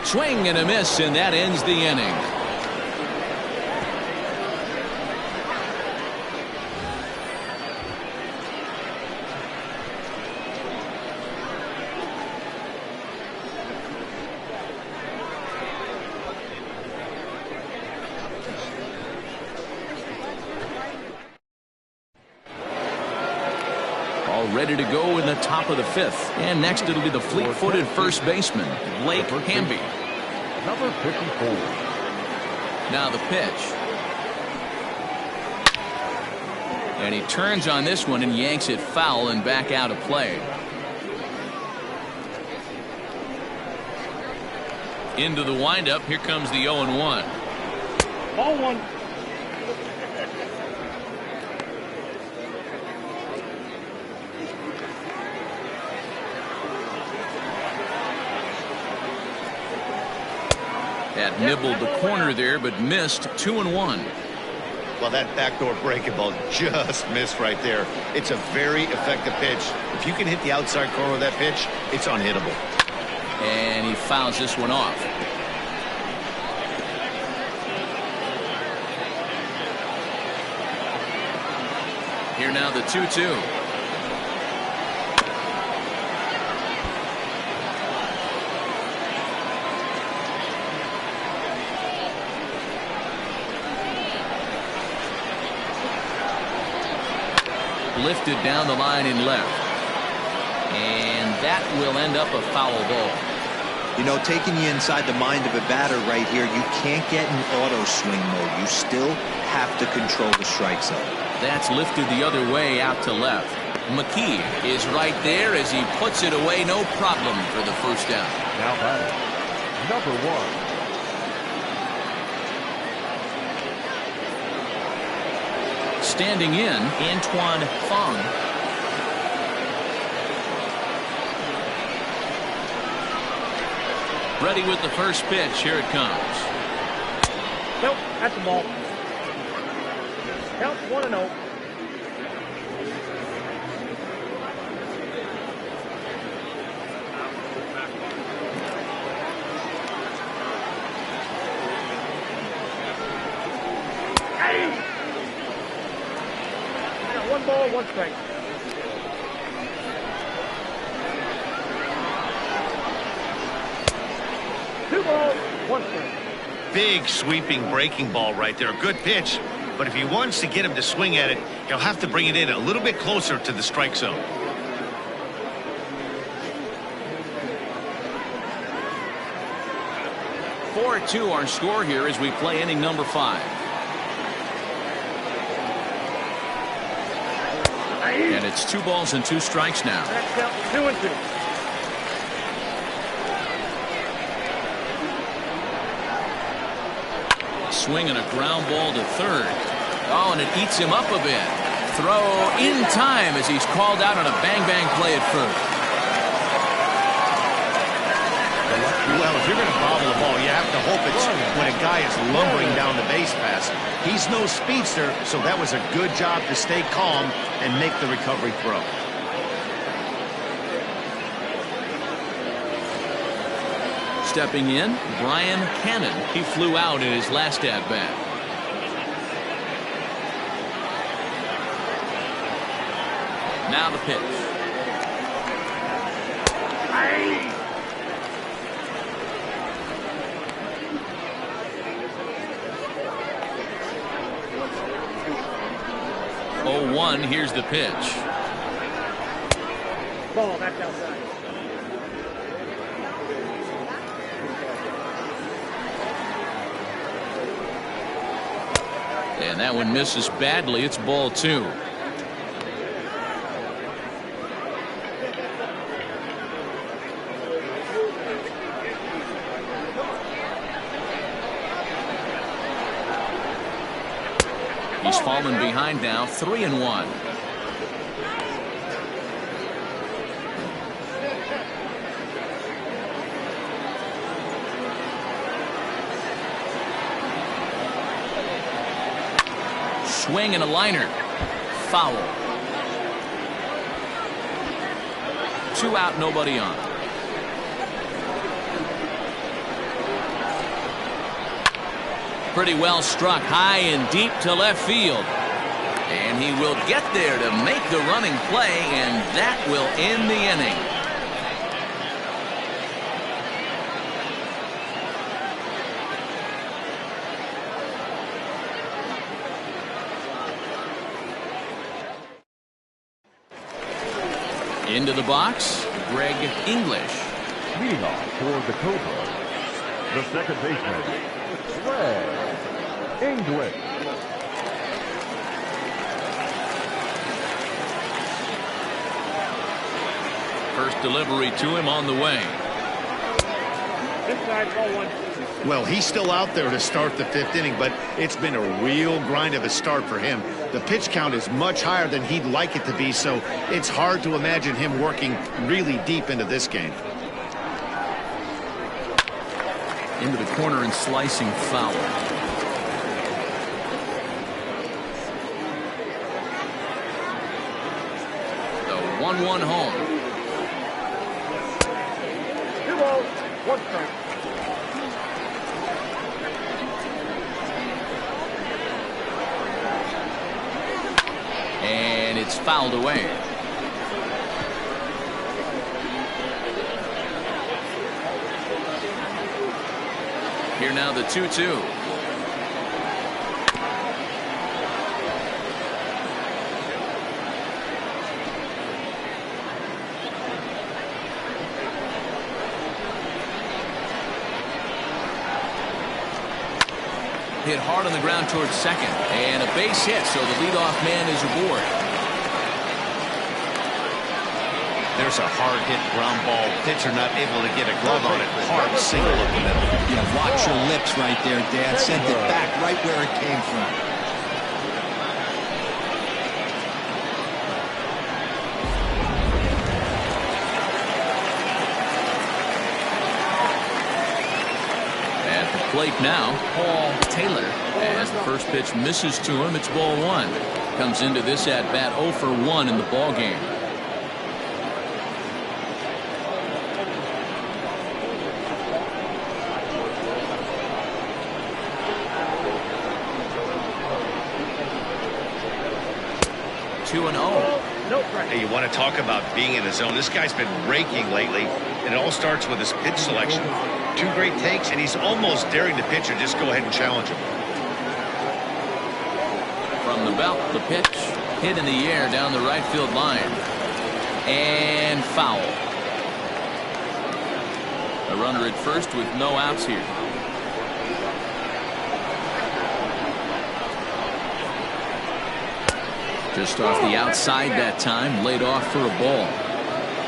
Swing and a miss, and that ends the inning. Ready to go in the top of the 5th. And next it'll be the fleet-footed first baseman, Blake Hamby. Number 54. Now the pitch. And he turns on this one and yanks it foul and back out of play. Into the windup. Here comes the 0-1. Ball 1. Had nibbled the corner there, but missed. 2-1. Well, that backdoor breaking ball just missed right there. It's a very effective pitch. If you can hit the outside corner of that pitch, it's unhittable. And he fouls this one off. Here now the 2-2. Lifted down the line in left. And that will end up a foul ball. You know, taking you inside the mind of a batter right here, you can't get in auto swing mode. You still have to control the strike zone. That's lifted the other way out to left. McKee is right there as he puts it away. No problem for the first down. Now batting, number 1. Standing in, Antoine Fong. Ready with the first pitch. Here it comes. Nope, that's the ball. Count 1-0. One ball, 1 strike. Two balls, 1 strike. Big sweeping breaking ball right there. Good pitch. But if he wants to get him to swing at it, he'll have to bring it in a little bit closer to the strike zone. Four-2 our score here as we play inning number 5. And it's 2 balls and 2 strikes now. That counts 2 and 2. Swing and a ground ball to third. Oh, and it eats him up a bit. Throw in time as he's called out on a bang-bang play at first. Well, if you're going to bobble the ball, you have to hope it's when a guy is lumbering down the base pass. He's no speedster, so that was a good job to stay calm and make the recovery throw. Stepping in, Brian Cannon. He flew out in his last at-bat. Now the pitch. 0-1, here's the pitch. Ball, that's outside. And that one misses badly. It's ball 2. He's fallen behind now, 3-1. Swing and a liner. Foul. 2 out, nobody on. Pretty well struck high and deep to left field. And he will get there to make the running play, and that will end the inning. Into the box, Greg English. Leading off for the Cobras, the second baseman, Greg English. First delivery to him on the way. Inside, ball 1. Well, he's still out there to start the 5th inning, but it's been a real grind of a start for him. The pitch count is much higher than he'd like it to be, so it's hard to imagine him working really deep into this game. Into the corner and slicing foul. The 1-1 home. 2 balls, 1 strike. And it's fouled away. Here now the 2-2. Hit hard on the ground towards second, and a base hit, so the leadoff man is aboard. There's a hard hit ground ball. Pitcher not able to get a glove on it. Hard single up the middle. Yeah, watch your lips right there, Dad. Sent it back right where it came from. At the plate now, Paul Taylor. As the first pitch misses to him, it's ball 1. Comes into this at bat 0 for 1 in the ball game. Hey, you want to talk about being in the zone? This guy's been raking lately, and it all starts with his pitch selection. 2 great takes, and he's almost daring the pitcher just go ahead and challenge him. From the belt, the pitch hit in the air down the right field line, and foul. A runner at first with no outs here. Just off the outside that time, laid off for a ball.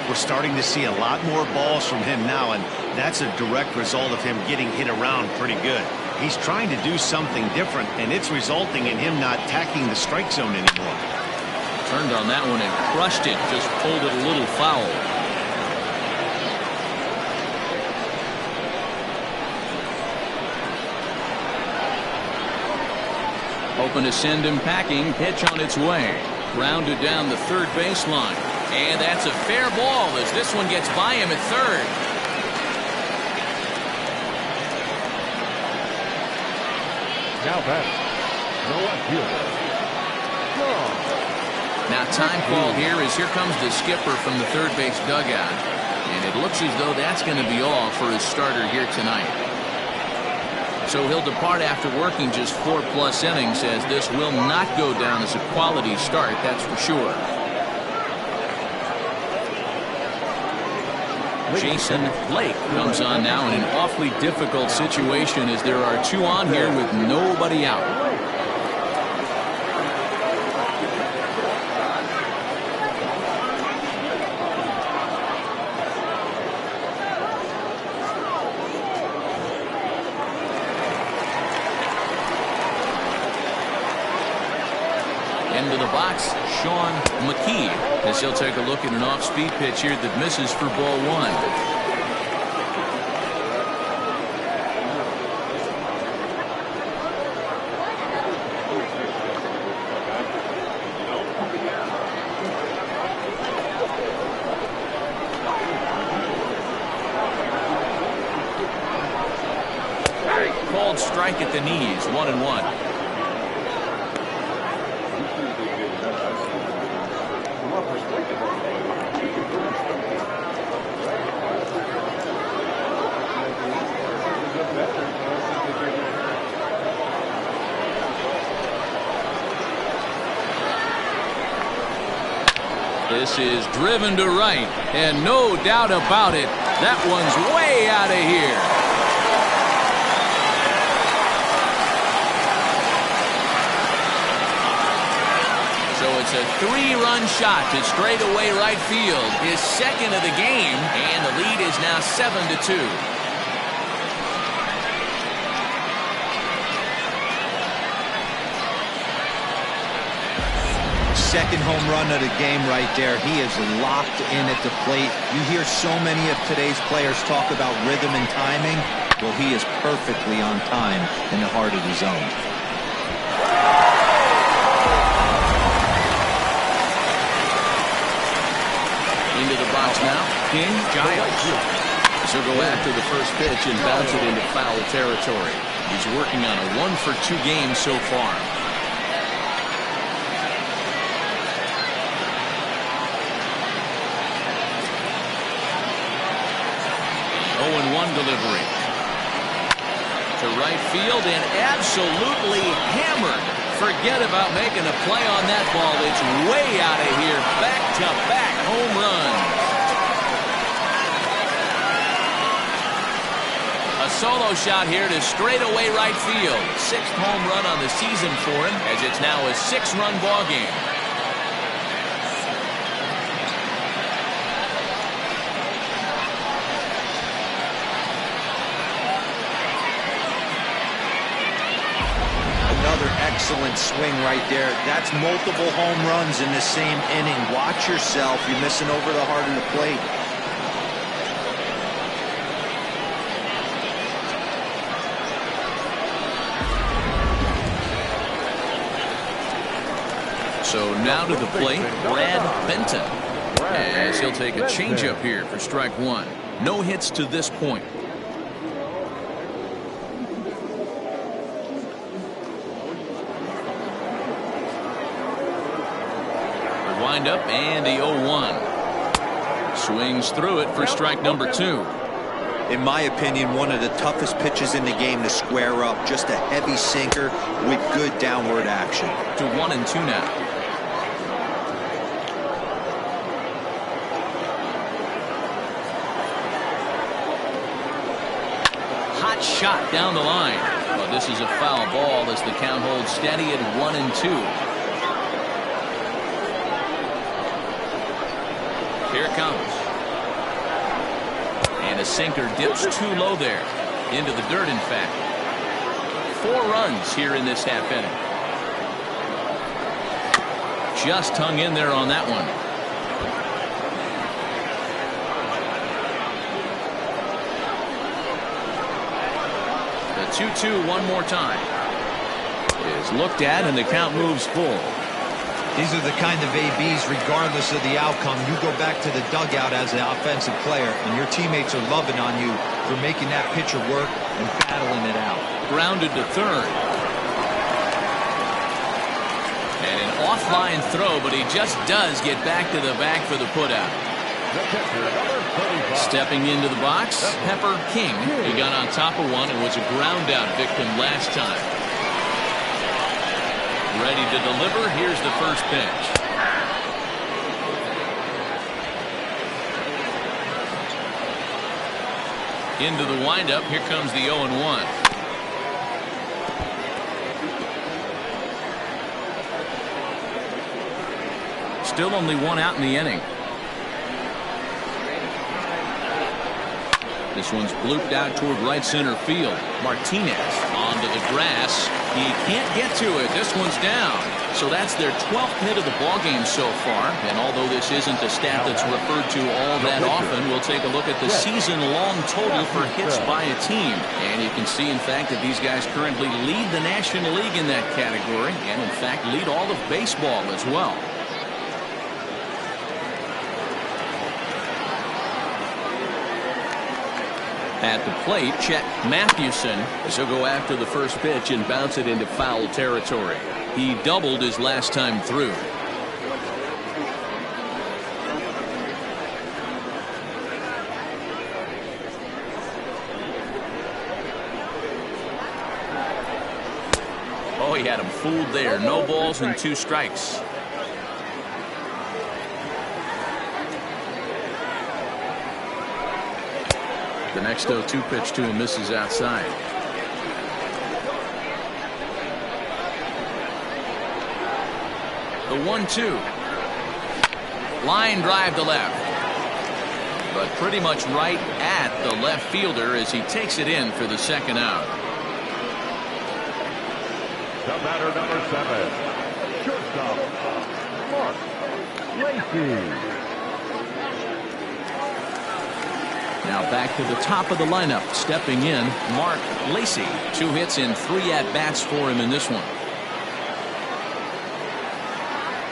We're starting to see a lot more balls from him now, and that's a direct result of him getting hit around pretty good. He's trying to do something different, and it's resulting in him not tacking the strike zone anymore. Turned on that one and crushed it, just pulled it a little foul. Hoping to send him packing. Pitch on its way. Grounded down the third baseline. And that's a fair ball as this one gets by him at third. Now back. No outfielder. Now time called here as here comes the skipper from the third base dugout. And it looks as though that's going to be all for his starter here tonight. So he'll depart after working just 4+ innings, as this will not go down as a quality start, that's for sure. Jason Blake comes on now in an awfully difficult situation as there are 2 on here with nobody out. Into the box, Sean McKee, as he'll take a look at an off-speed pitch here that misses for ball 1. Called strike at the knees, 1-1. This is driven to right, and no doubt about it, that one's way out of here. So it's a 3-run shot to straightaway right field, his second of the game, and the lead is now 7-2. Second home run of the game right there. He is locked in at the plate. You hear so many of today's players talk about rhythm and timing. Well, he is perfectly on time in the heart of the zone. Into the box now, King Giles. He'll go after the first pitch and bounce it into foul territory. He's working on a 1-for-2 game so far. 0-1 delivery. To right field and absolutely hammered. Forget about making a play on that ball. It's way out of here. Back-to-back home runs. A solo shot here to straightaway right field. 6th home run on the season for him, as it's now a 6-run ball game. Another excellent swing right there. That's multiple home runs in the same inning. Watch yourself. You're missing over the heart of the plate. So now to the plate, Brad Benton, as he'll take a changeup here for strike 1. No hits to this point. Wind up and the 0-1. Swings through it for strike number 2. In my opinion, one of the toughest pitches in the game to square up. Just a heavy sinker with good downward action. To 1-2 now. Hot shot down the line. Well, this is a foul ball as the count holds steady at 1-2. Here it comes. And a sinker dips too low there. Into the dirt, in fact. 4 runs here in this half inning. Just hung in there on that one. The 2-2 one more time. Is looked at and the count moves full. These are the kind of ABs, regardless of the outcome, you go back to the dugout as an offensive player, and your teammates are loving on you for making that pitcher work and battling it out. Grounded to third. And an offline throw, but he just does get back to the bag for the putout. Stepping into the box, Pepper King. He got on top of one and was a ground out victim last time. Ready to deliver. Here's the first pitch. Into the windup. Here comes the 0-1. Still only 1 out in the inning. This one's blooped out toward right center field. Martinez onto the grass. He can't get to it. This one's down. So that's their 12th hit of the ballgame so far. And although this isn't a stat that's referred to all that often, we'll take a look at the season-long total for hits by a team. And you can see, in fact, that these guys currently lead the National League in that category, and in fact lead all of baseball as well. At the plate, Chet Mathewson. He'll go after the first pitch and bounce it into foul territory. He doubled his last time through. Oh, he had him fooled there. No balls and 2 strikes. The next 0-2 pitch to him misses outside. The 1-2. Line drive to left. But pretty much right at the left fielder as he takes it in for the second out. The batter, number 7, shortstop, Mark Lacy. Now back to the top of the lineup. Stepping in, Mark Lacy. 2 hits and 3 at-bats for him in this one.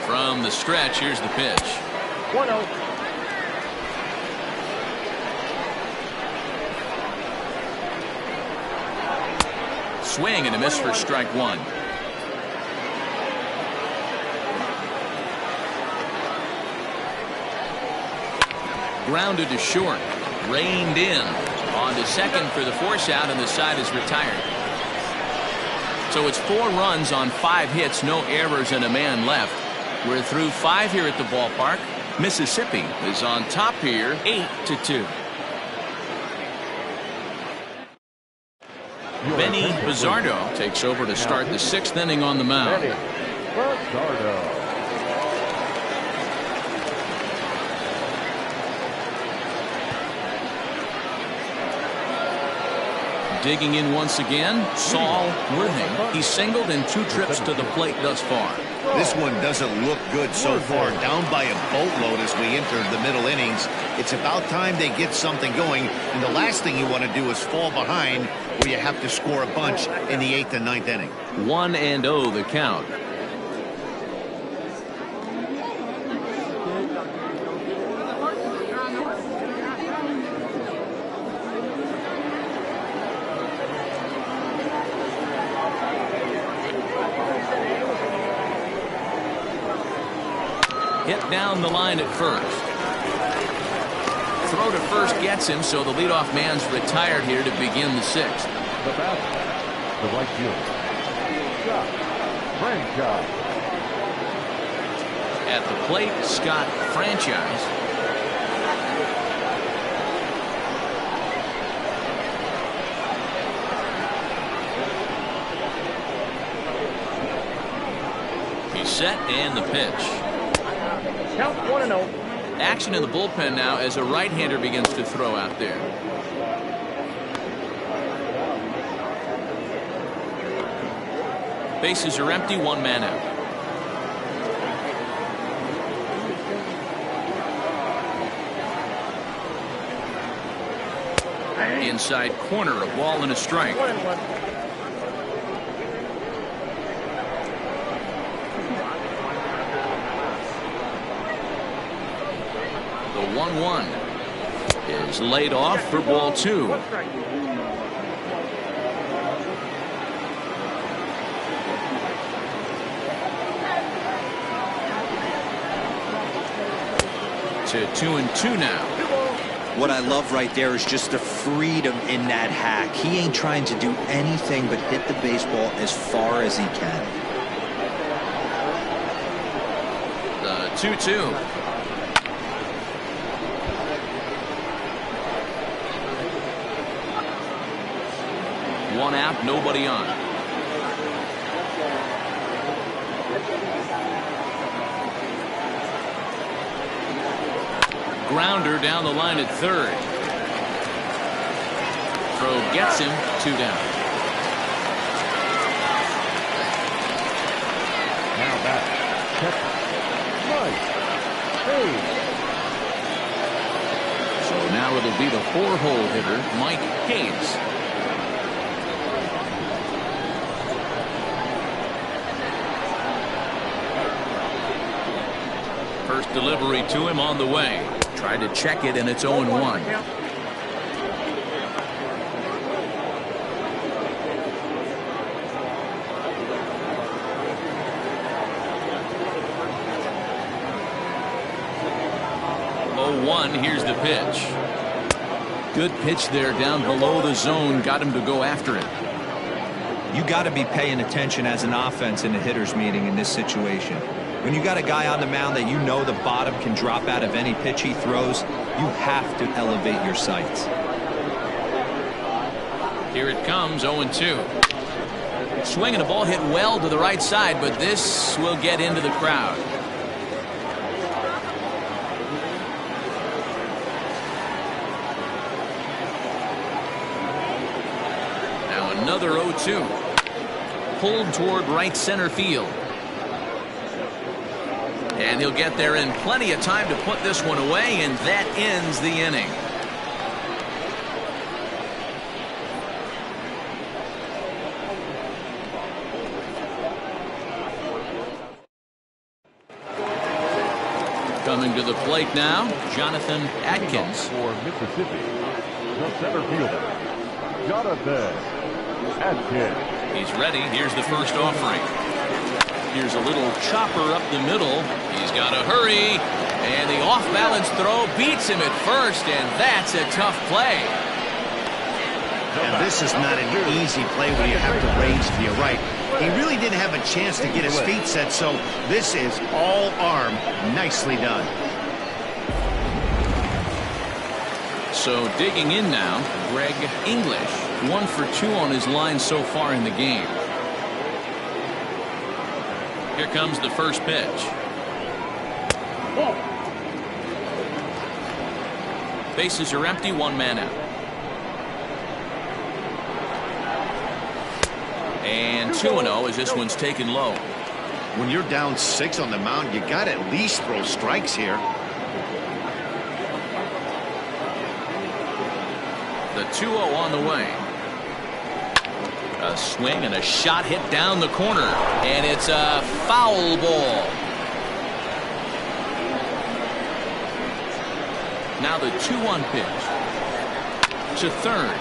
From the stretch, here's the pitch. 1-0. Swing and a miss for strike 1. Grounded to short. Reined in. On to second for the force out, and the side is retired. So it's 4 runs on 5 hits, no errors, and a man left. We're through 5 here at the ballpark. Mississippi is on top here, 8-2. Benny Bizzardo takes over to start the 6th inning on the mound. Bizzardo. Digging in once again, Saul Worthing. He's singled in 2 trips to the plate thus far. This one doesn't look good so far. Down by a boatload as we enter the middle innings. It's about time they get something going. And the last thing you want to do is fall behind where you have to score a bunch in the 8th and 9th inning. 1-0 the count. Hit down the line at first. Throw to first gets him, so the leadoff man's retired here to begin the 6th. The batter, the right fielder, Scott Franchise. At the plate, Scott Franchise. He's set and the pitch. Count 1-0. Action in the bullpen now as a right-hander begins to throw out there. Bases are empty, one man out. Inside corner, a ball and a strike. 1-1. The 1-1 is laid off for ball 2. One strike. To 2-2 now. What I love right there is just the freedom in that hack. He ain't trying to do anything but hit the baseball as far as he can. The 2-2. One out, nobody on. Grounder down the line at third. Throw gets him, 2 down. Now back. Catcher. Mike Hayes. So now it'll be the 4-hole hitter, Mike Hayes. First delivery to him on the way. Tried to check it, and it's 0-1. Here's the pitch. Good pitch there down below the zone. Got him to go after it. You got to be paying attention as an offense in a hitter's meeting in this situation. When you got a guy on the mound that you know the bottom can drop out of any pitch he throws, you have to elevate your sights. Here it comes, 0-2. Swing and a ball hit well to the right side, but this will get into the crowd. Now another 0-2. Pulled toward right center field. And he'll get there in plenty of time to put this one away, and that ends the inning. Coming to the plate now, Jonathan Atkins. For Mississippi, the center fielder, Jonathan Atkins. He's ready. Here's the first offering. Here's a little chopper up the middle. He's got to hurry. And the off-balance throw beats him at first, and that's a tough play. And this is not an easy play when you have to range to your right. He really didn't have a chance to get his feet set, so this is all arm. Nicely done. So digging in now, Greg English. 1 for 2 on his line so far in the game. Here comes the first pitch. Bases are empty, 1 man out. And 2-0 as this one's taken low. When you're down 6 on the mound, you got to at least throw strikes here. The 2-0 on the way. A swing and a shot hit down the corner, and it's a foul ball. Now the 2-1 pitch to third.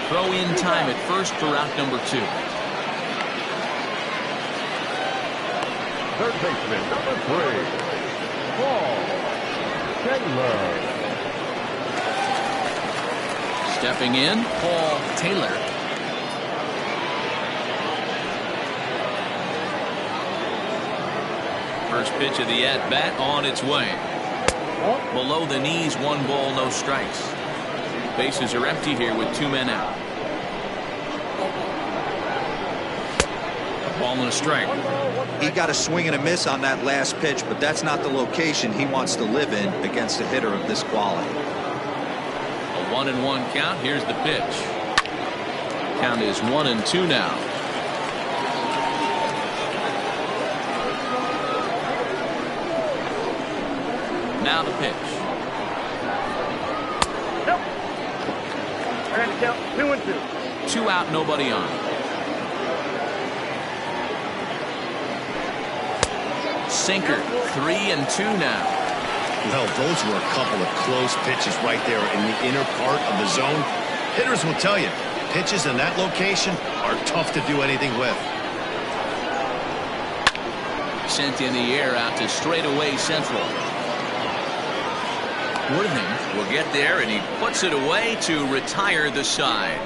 Throw in time at first for out number 2. Third baseman, number 3, Paul Taylor. Stepping in, Paul Taylor. First pitch of the at-bat on its way. Below the knees, 1 ball, no strikes. Bases are empty here with 2 men out. Ball and a strike. He got a swing and a miss on that last pitch, but that's not the location he wants to live in against a hitter of this quality. A 1-1 count. Here's the pitch. Count is 1-2 now. Now the pitch. Nope. I got to count 2-2. 2 out, nobody on. Sinker, 3-2 now. Well, those were a couple of close pitches right there in the inner part of the zone. Hitters will tell you, pitches in that location are tough to do anything with. Sent in the air out to straightaway central. Worthing will get there, and he puts it away to retire the side.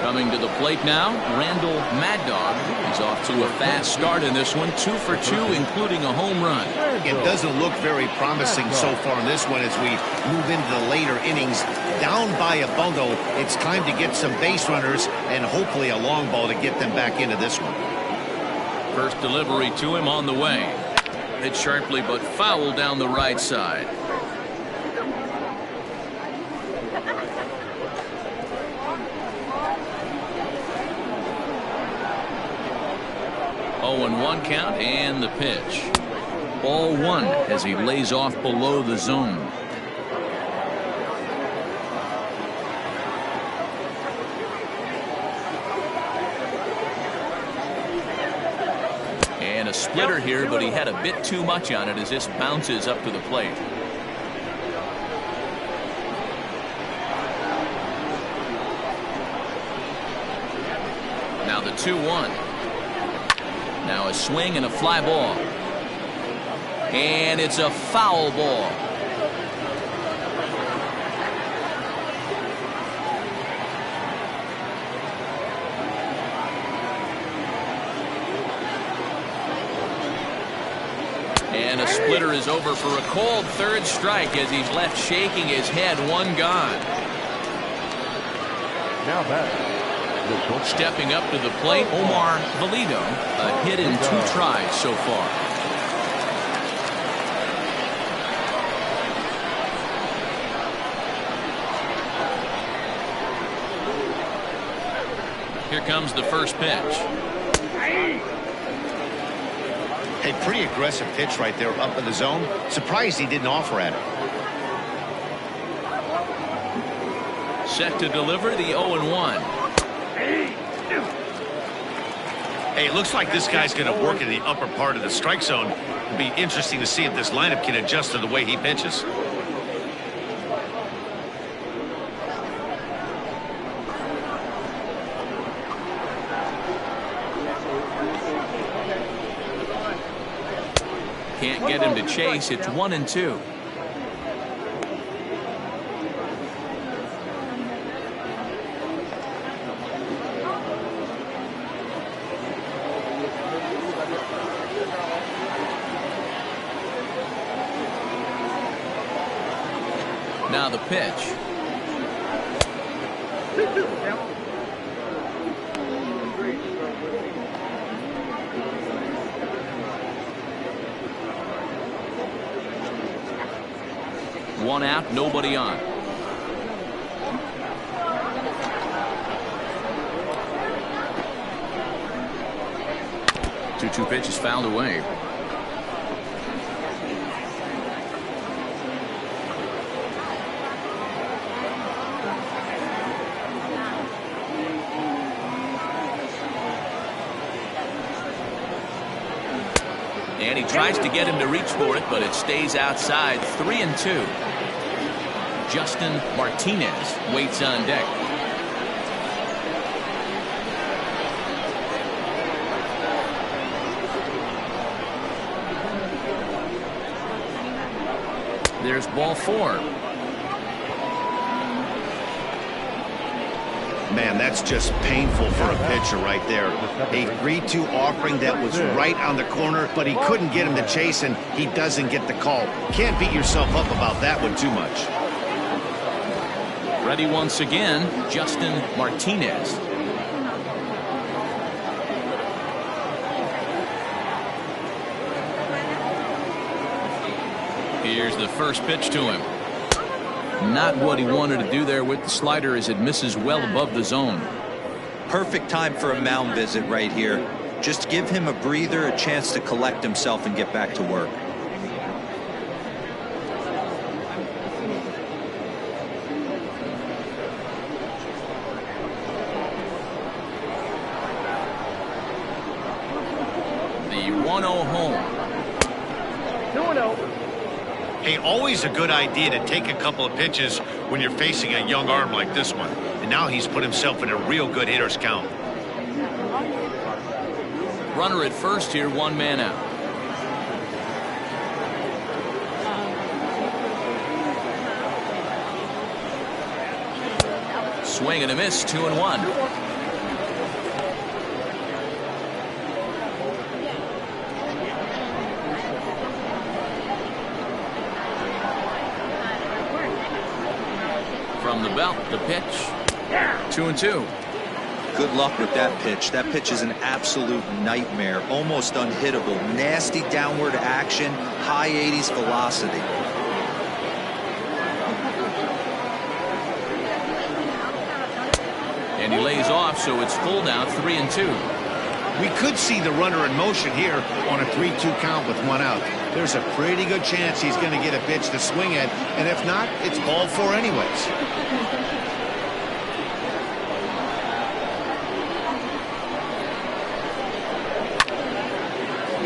Coming to the plate now, Randall Mad Dog. He's off to a fast start in this one, 2 for 2, including a home run. It doesn't look very promising so far in this one as we move into the later innings. Down by a bundle, it's time to get some base runners and hopefully a long ball to get them back into this one. First delivery to him on the way. Hit sharply but foul down the right side. 0-1 count and the pitch. Ball 1 as he lays off below the zone. And a splitter here, but he had a bit too much on it as this bounces up to the plate. Now the 2-1. Now a swing and a fly ball. And it's a foul ball. And a splitter is over for a cold third strike as he's left shaking his head. 1 gone. Now back. Stepping up to the plate, Omar Valido. A hit in 2 tries so far. Here comes the first pitch. A pretty aggressive pitch right there up in the zone. Surprised he didn't offer at it. Set to deliver the 0-1. Hey, it looks like this guy's going to work in the upper part of the strike zone. It'll be interesting to see if this lineup can adjust to the way he pitches. Can't get him to chase. It's 1-2. Now the pitch. One out, nobody on. Two pitches fouled away. And he tries to get him to reach for it, but it stays outside. 3-2. Justin Martinez waits on deck. There's ball 4. Man, that's just painful for a pitcher right there. A 3-2 offering that was right on the corner, but he couldn't get him to chase, and he doesn't get the call. Can't beat yourself up about that one too much. Ready once again, Justin Martinez. Here's the first pitch to him. Not what he wanted to do there with the slider as it misses well above the zone. Perfect time for a mound visit right here. Just give him a breather, a chance to collect himself and get back to work. The 1-0 home. 2-0. Hey, always a good idea to take a couple of pitches when you're facing a young arm like this one. And now he's put himself in a real good hitter's count. Runner at first here, 1 man out. Swing and a miss, 2-1. From the belt, the pitch. 2-2. Good luck with that pitch. That pitch is an absolute nightmare. Almost unhittable. Nasty downward action. High 80s velocity. And he lays off, so it's full now, 3-2. We could see the runner in motion here on a 3-2 count with 1 out. There's a pretty good chance he's going to get a pitch to swing at, and if not, it's ball 4 anyways.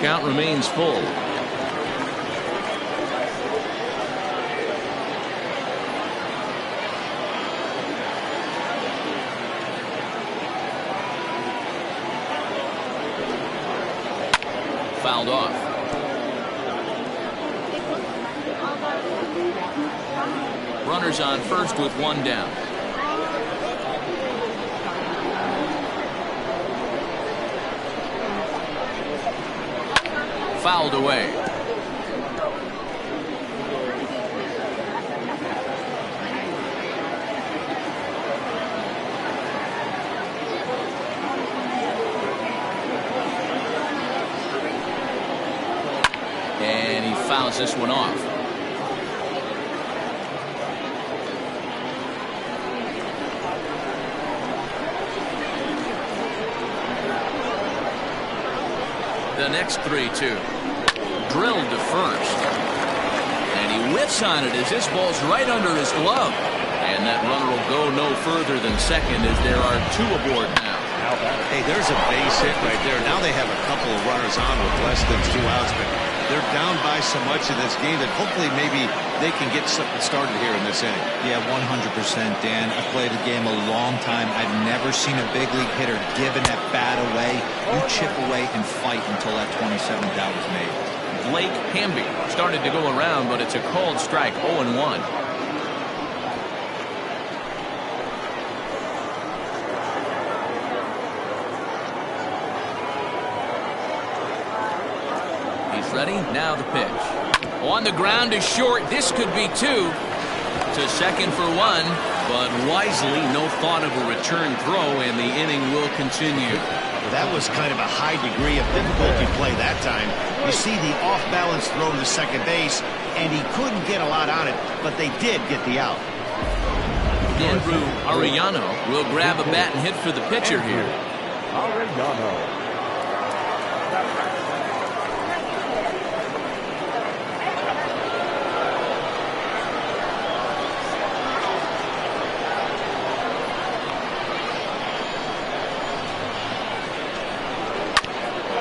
Count remains full. Fouled off. Runners on first with 1 down. Fouled away. And he fouls this one off. The next 3-2. Drilled to first. And he whiffs on it as this ball's right under his glove. And that runner will go no further than second as there are 2 aboard now. Hey, there's a base hit right there. Now they have a couple of runners on with less than 2 outs, but they're down by so much in this game that hopefully maybe they can get something started here in this inning. Yeah, 100%, Dan. I've played the game a long time. I've never seen a big league hitter giving that bat away. You chip away and fight until that 27th out is made. Blake Hamby started to go around, but it's a called strike, 0-1. He's ready. Now the pitch. On the ground is short. This could be 2. To second for 1, but wisely no thought of a return throw, and the inning will continue. That was kind of a high degree of difficulty play that time. You see the off-balance throw to second base, and he couldn't get a lot on it, but they did get the out. Andrew Arellano will grab a bat and hit for the pitcher here. Arellano.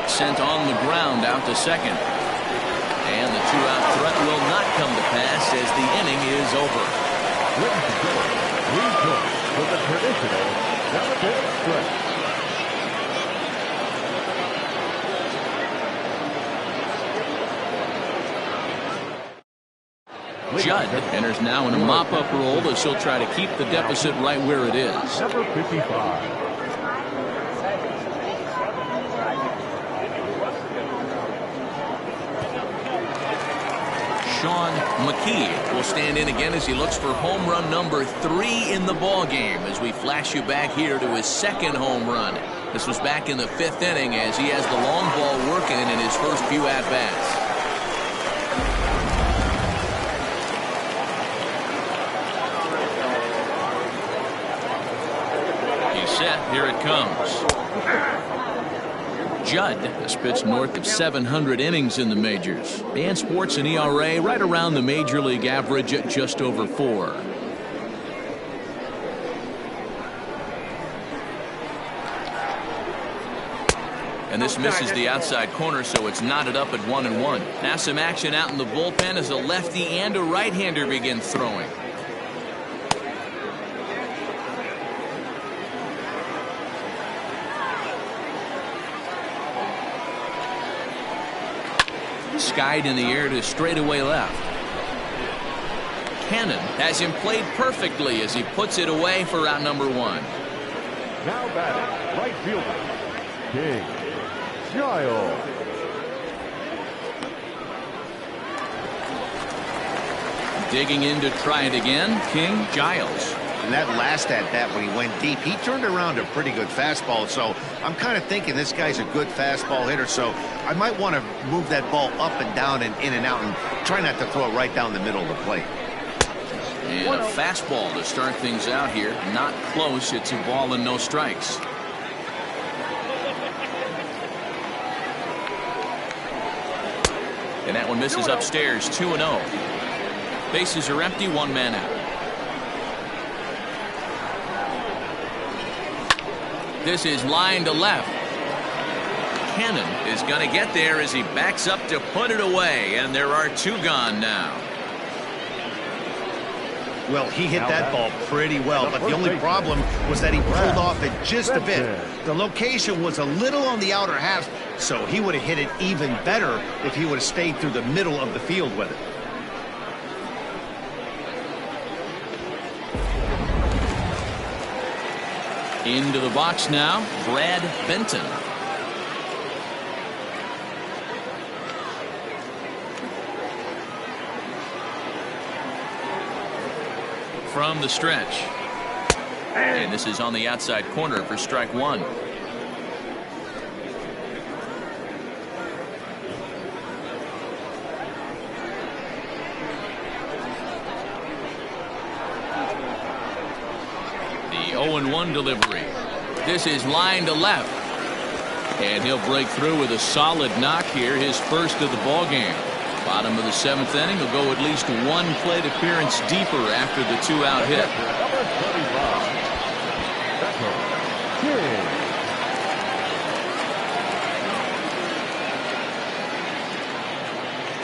Sent on the ground out to second. And the 2-out threat will not come to pass as the inning is over. Rejoin with the traditional 7th stretch. Judd enters now in a mop-up role as he'll try to keep the deficit right where it is. Number 55. Sean McKee will stand in again as he looks for home run number 3 in the ball game as we flash you back here to his second home run. This was back in the 5th inning as he has the long ball working in his first few at-bats. He's set. Here it comes. Judd has pitched north of 700 innings in the majors and sports an ERA right around the major league average at just over 4. And this misses the outside corner, so it's knotted up at 1-1. Now some action out in the bullpen as a lefty and a right-hander begin throwing. Skied in the air to straightaway left. Cannon has him played perfectly as he puts it away for out number 1. Now batting, right fielder, King Giles. Digging in to try it again, King Giles. And that last at-bat when he went deep, he turned around a pretty good fastball. So I'm kind of thinking this guy's a good fastball hitter. So I might want to move that ball up and down and in and out and try not to throw it right down the middle of the plate. And a fastball to start things out here. Not close. It's a ball and no strikes. And that one misses upstairs. 2-0. Bases are empty. 1 man out. This is line to left. Cannon is going to get there as he backs up to put it away, and there are 2 gone now. Well, he hit that ball pretty well, but the only problem was that he pulled off it just a bit. The location was a little on the outer half, so he would have hit it even better if he would have stayed through the middle of the field with it. Into the box now, Brad Benton. From the stretch. And this is on the outside corner for strike 1. The 0-1 delivery. This is line to left. And he'll break through with a solid knock here, his first of the ball game. Bottom of the 7th inning. He'll go at least 1 plate appearance deeper after the 2-out hit.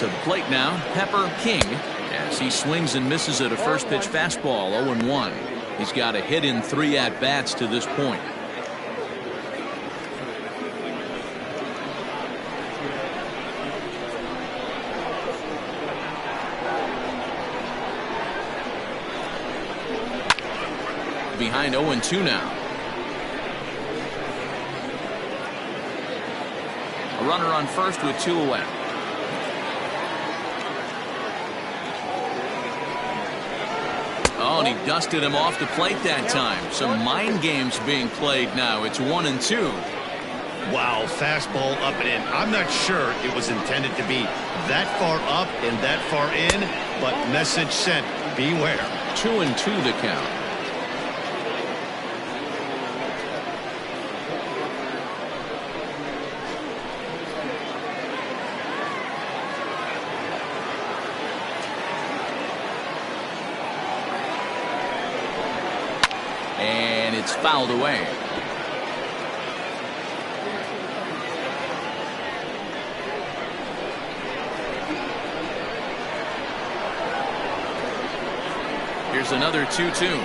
To the plate now, Pepper King, as he swings and misses at a first pitch fastball. 0-1. He's got a hit in 3 at-bats to this point. Behind 0-2 now. A runner on first with 2 away. Oh, and he dusted him off the plate that time. Some mind games being played now. It's 1-2. Wow, fastball up and in. I'm not sure it was intended to be that far up and that far in, but message sent, beware. 2-2 the count. And it's fouled away. Here's another 2-2.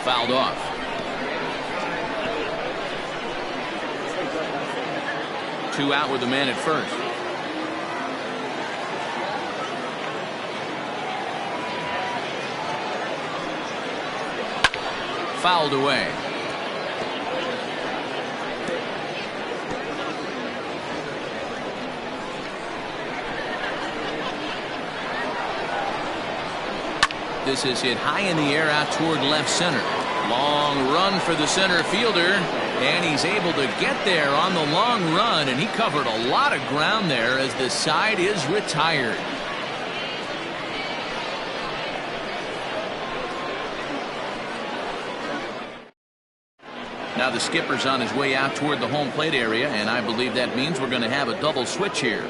Fouled off. Two out with a man at first. fouled away. This is hit high in the air out toward left center. Long run for the center fielder, and he's able to get there on the long run, and he covered a lot of ground there as the side is retired. Now the skipper's on his way out toward the home plate area, and I believe that means we're going to have a double switch here.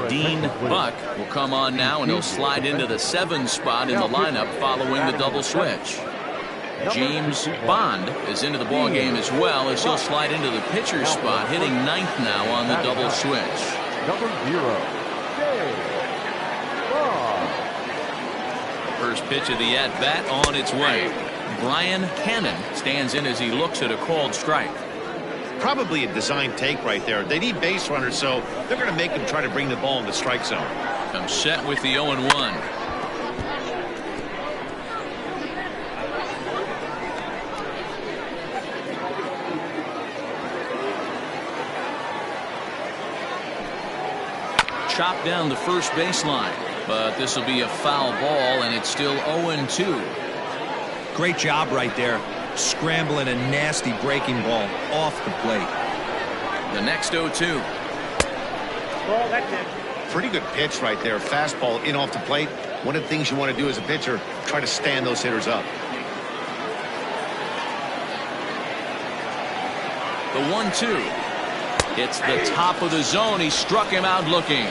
Dean Buck will come on now, and he'll slide into the 7 spot in the lineup following the double switch. James Bond is into the ball game as well, as he'll slide into the pitcher spot, hitting 9th now on the double switch. Number 0. First pitch of the at-bat on its way. Brian Cannon stands in as he looks at a called strike. Probably a design take right there. They need base runners, so they're going to make him try to bring the ball in the strike zone. Comes set with the 0-1. Chopped down the first baseline, but this will be a foul ball, and it's still 0-2. Great job right there. Scrambling a nasty breaking ball off the plate. The next 0-2. Ball, that's it. Pretty good pitch right there. Fastball in off the plate. One of the things you want to do as a pitcher, try to stand those hitters up. The 1-2. It's the top of the zone. He struck him out looking.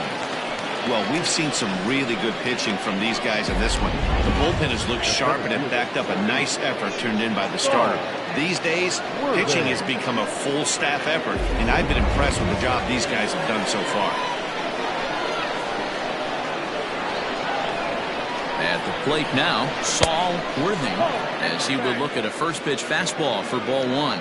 Well, we've seen some really good pitching from these guys in this one. The bullpen has looked sharp and it backed up a nice effort turned in by the starter. These days, pitching has become a full staff effort, and I've been impressed with the job these guys have done so far. At the plate now, Saul Worthing, as he will look at a first pitch fastball for ball 1.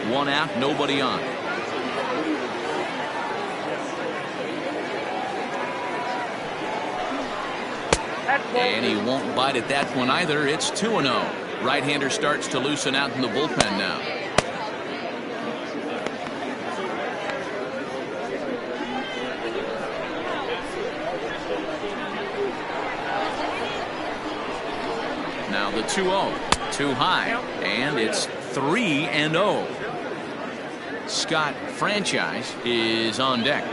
One out, nobody on. And he won't bite at that one either. It's 2-0. Right-hander starts to loosen out in the bullpen now. Now the 2-0. Too high. And it's 3-0. Scott Franchise is on deck.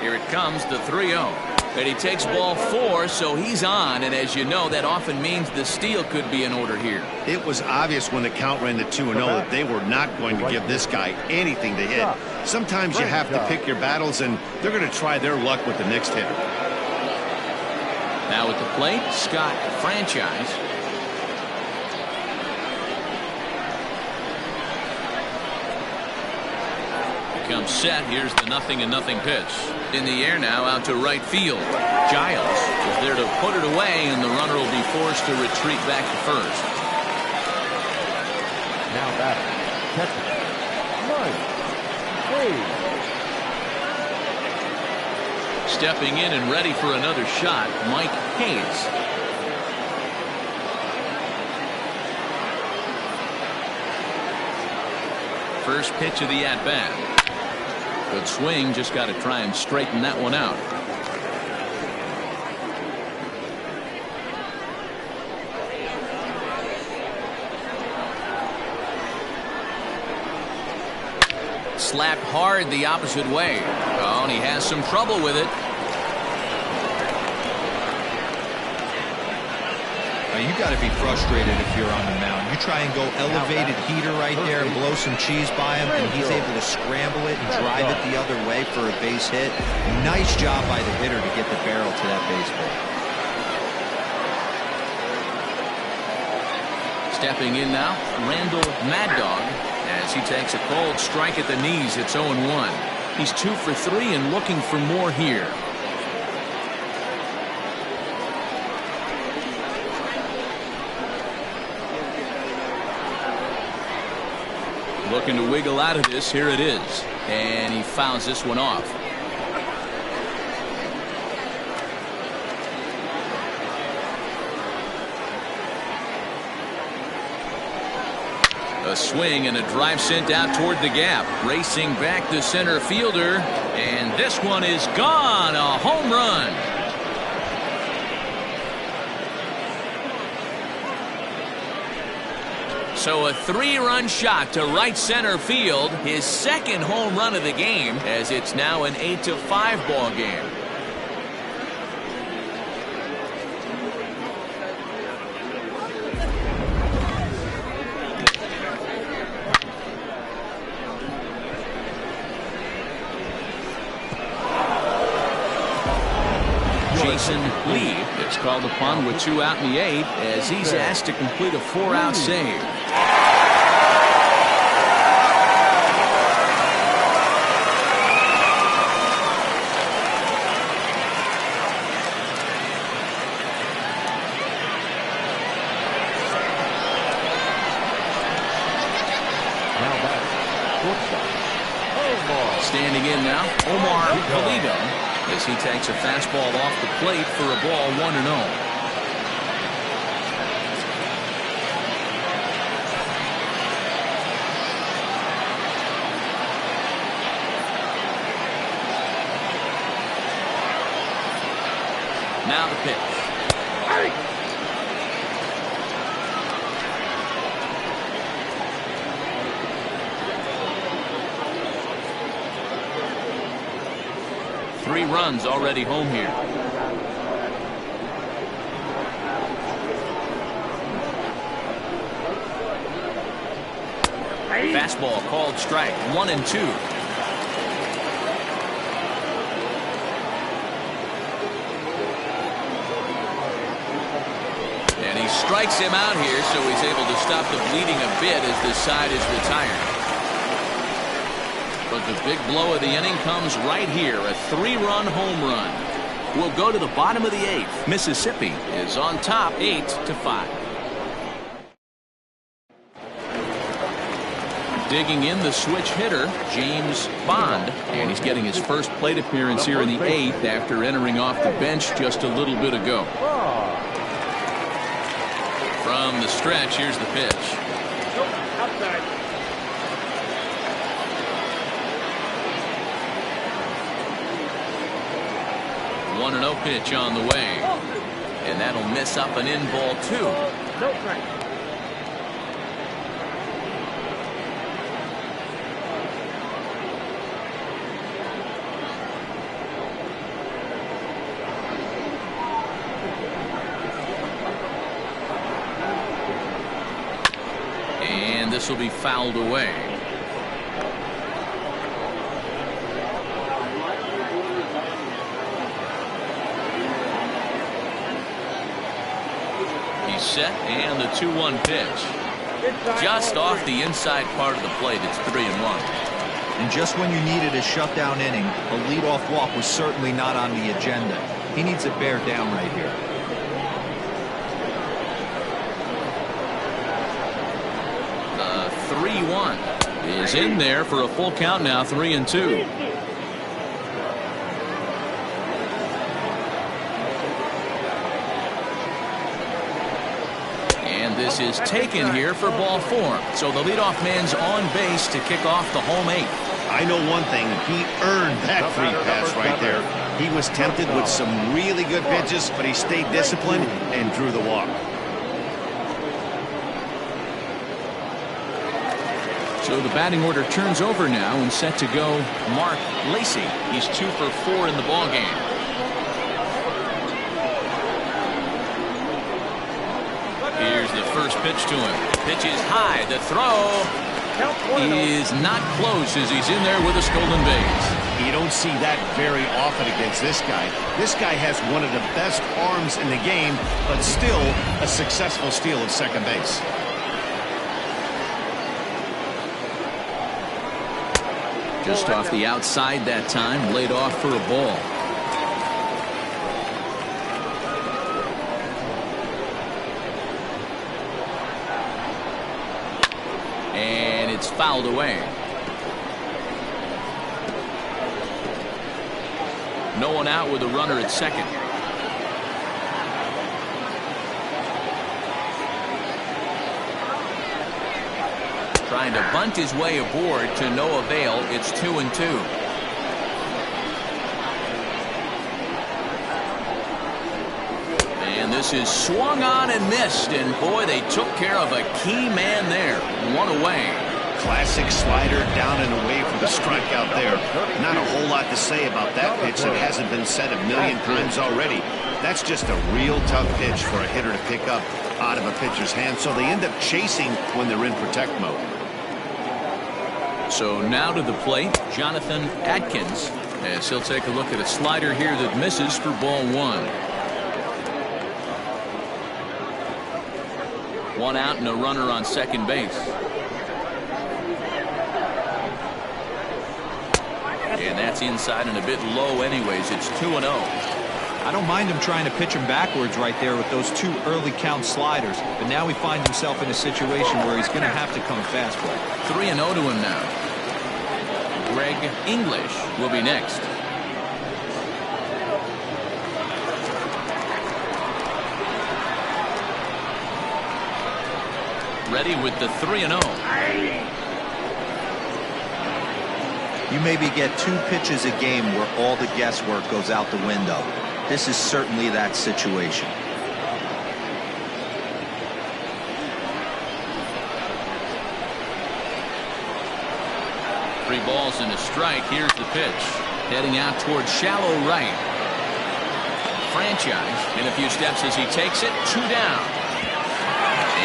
Here it comes, the 3-0. And he takes ball 4, so he's on. And as you know, that often means the steal could be in order here. It was obvious when the count ran to 2-0 that they were not going to give this guy anything to hit. Sometimes you have to pick your battles, and they're going to try their luck with the next hitter. Now at the plate, Scott Franchise. Comes set. Here's the 0-0 pitch. In the air now, out to right field. Giles is there to put it away, and the runner will be forced to retreat back to first. Now batting, catcher, Mike Hayes. Stepping in and ready for another shot, Mike Hayes. First pitch of the at-bat. Good swing, just got to try and straighten that one out. Slapped hard the opposite way. Oh, and he has some trouble with it. Now, you got to be frustrated if you're on the mound. You try and go elevated heater right there and blow some cheese by him, and he's able to scramble it and drive it the other way for a base hit. Nice job by the hitter to get the barrel to that baseball. Stepping in now, Randall Mad Dog, as he takes a cold strike at the knees. It's 0-1. He's 2 for 3 and looking for more here. Looking to wiggle out of this. Here it is. And he fouls this one off. A swing and a drive sent out toward the gap. Racing back the center fielder. And this one is gone. A home run. So a 3-run shot to right center field. His second home run of the game, as it's now an 8-5 ball game. Lee is called upon with 2 out in the 8th as he's asked to complete a 4-out save. Standing in now, Omar Pulido, as he takes a fastball off the plate for a ball 1-0. Now the pitch. 3 runs already home here. Fastball called strike. 1-2. And he strikes him out here, so he's able to stop the bleeding a bit as this side is retired. But the big blow of the inning comes right here, a 3-run home run. We'll go to the bottom of the 8th. Mississippi is on top 8-5. Digging in the switch hitter, James Bond, and he's getting his first plate appearance here in the 8th after entering off the bench just a little bit ago. From the stretch, here's the pitch. Outside. 1-0 pitch on the way. And that'll miss up an in ball 2. No strike. And this will be fouled away. Set and the 2-1 pitch. Just off the inside part of the plate. It's 3-1. And just when you needed a shutdown inning, a leadoff walk was certainly not on the agenda. He needs to bear down right here. The 3-1 is in there for a full count now. 3-2. This is taken here for ball 4. So the leadoff man's on base to kick off the home 8th. I know one thing. He earned that free pass right there. He was tempted with some really good pitches, but he stayed disciplined and drew the walk. So the batting order turns over now and set to go Mark Lacey. He's 2 for 4 in the ballgame. Here's the first pitch to him. Pitch is high. The throw is not close as he's in there with a stolen base. You don't see that very often against this guy. This guy has one of the best arms in the game, but still a successful steal of second base. Just off the outside that time, laid off for a ball. It's fouled away. No one out with a runner at second. Trying to bunt his way aboard to no avail. It's 2-2. And this is swung on and missed. And boy, they took care of a key man there. One away. Classic slider down and away for the strikeout there. Not a whole lot to say about that pitch that hasn't been said a million times already. That's just a real tough pitch for a hitter to pick up out of a pitcher's hand. So they end up chasing when they're in protect mode. So now to the plate, Jonathan Atkins, as he'll take a look at a slider here that misses for ball one. One out and a runner on second base. And that's inside and a bit low anyways. It's 2-0. I don't mind him trying to pitch him backwards right there with those two early count sliders, but now he finds himself in a situation where he's going to have to come fastball. 3-0 to him now. Greg English will be next. Ready with the 3-0. You maybe get 2 pitches a game where all the guesswork goes out the window. This is certainly that situation. 3 balls and a strike. Here's the pitch. Heading out towards shallow right. Franchise in a few steps as he takes it. 2 down.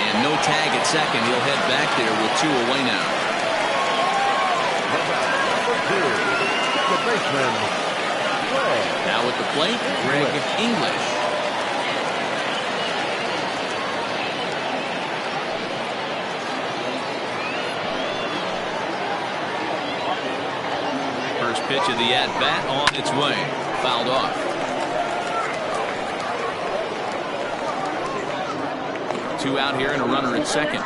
And no tag at second. He'll head back there with 2 away now. The baseman, now at the plate, Greg English. First pitch of the at-bat on its way. Fouled off. Two out here and a runner at second.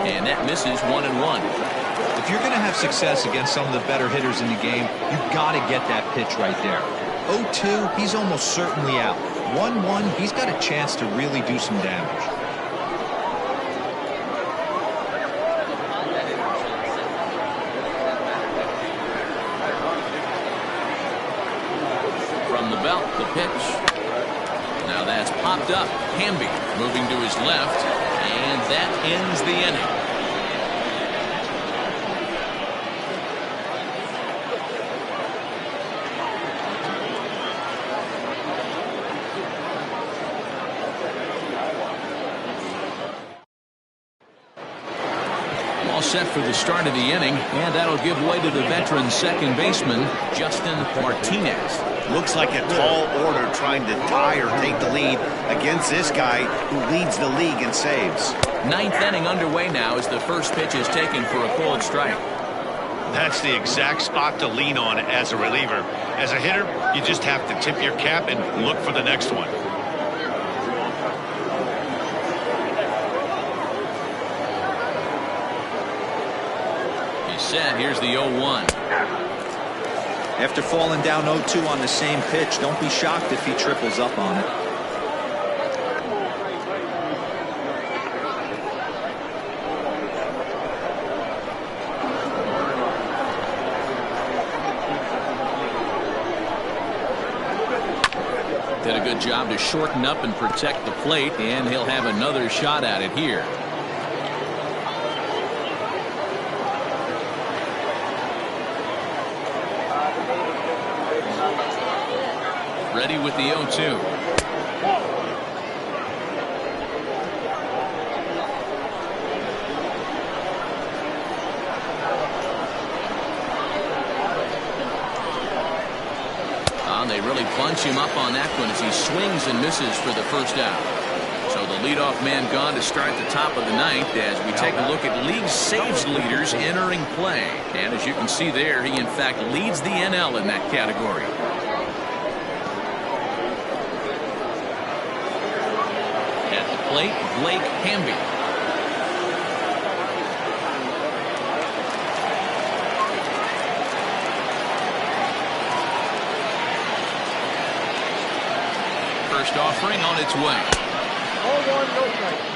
And that misses 1-1. If you're going to have success against some of the better hitters in the game, you've got to get that pitch right there. 0-2, he's almost certainly out. 1-1, he's got a chance to really do some damage. From the belt, the pitch. Now that's popped up. Hamby moving to his left, and that ends the inning. All set for the start of the inning, and that'll give way to the veteran second baseman, Justin Martinez. Looks like a tall order trying to tie or take the lead against this guy who leads the league in saves. 9th inning underway now as the first pitch is taken for a cold strike. That's the exact spot to lean on as a reliever. As a hitter, you just have to tip your cap and look for the next one. He's set. Here's the 0-1. After falling down 0-2 on the same pitch, don't be shocked if he triples up on it. Did a good job to shorten up and protect the plate, and he'll have another shot at it here. Ready with the 0-2. They really bunch him up on that one as he swings and misses for the first out. So the leadoff man gone to start the top of the 9th as we take a look at league saves leaders entering play. And as you can see there, he in fact leads the NL in that category. plate, Blake Hamby. First offering on its way. 0-1, no strike.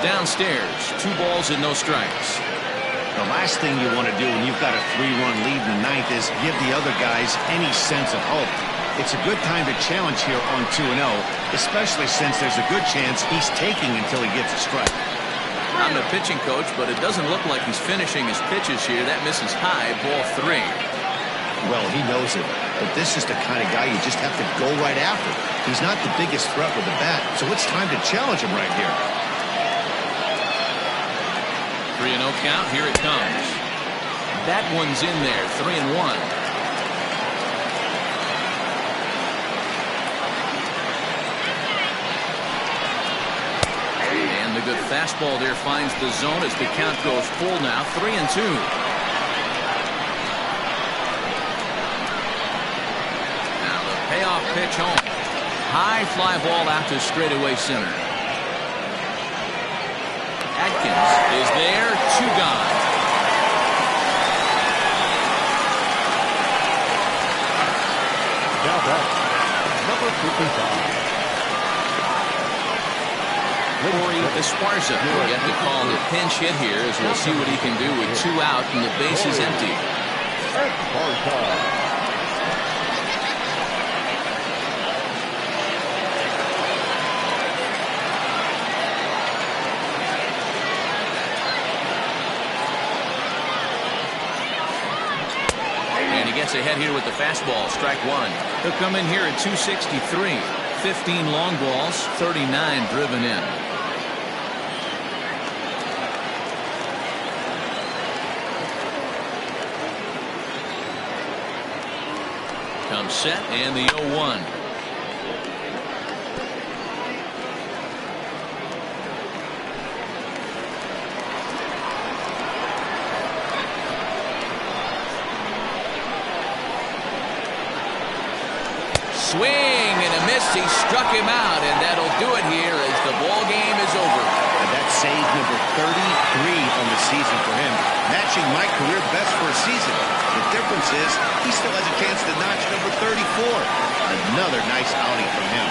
Downstairs, 2 balls and no strikes. The last thing you want to do when you've got a 3-run lead in the ninth is give the other guys any sense of hope. It's a good time to challenge here on 2-0, especially since there's a good chance he's taking until he gets a strike. I'm the pitching coach, but it doesn't look like he's finishing his pitches here. That misses high, ball 3. Well, he knows it, but this is the kind of guy you just have to go right after. He's not the biggest threat with the bat, so it's time to challenge him right here. 3-0 count. Here it comes. That one's in there. 3-1. And the good fastball there finds the zone as the count goes full now. 3-2. Now the payoff pitch home. High fly ball out to straightaway center. Atkins is there, 2 gone. Now back, number 55. Corey Esparza will get the call to pinch hit here as we'll see what he can do with 2 out and the base is empty. Esparza. Gets ahead here with the fastball. Strike 1. He'll come in here at 263. 15 long balls, 39 driven in. Comes set and the 0-1. Swing and a miss. He struck him out, and that'll do it here as the ball game is over. And that's save number 33 on the season for him, matching my career best for a season. The difference is he still has a chance to notch number 34. Another nice outing from him.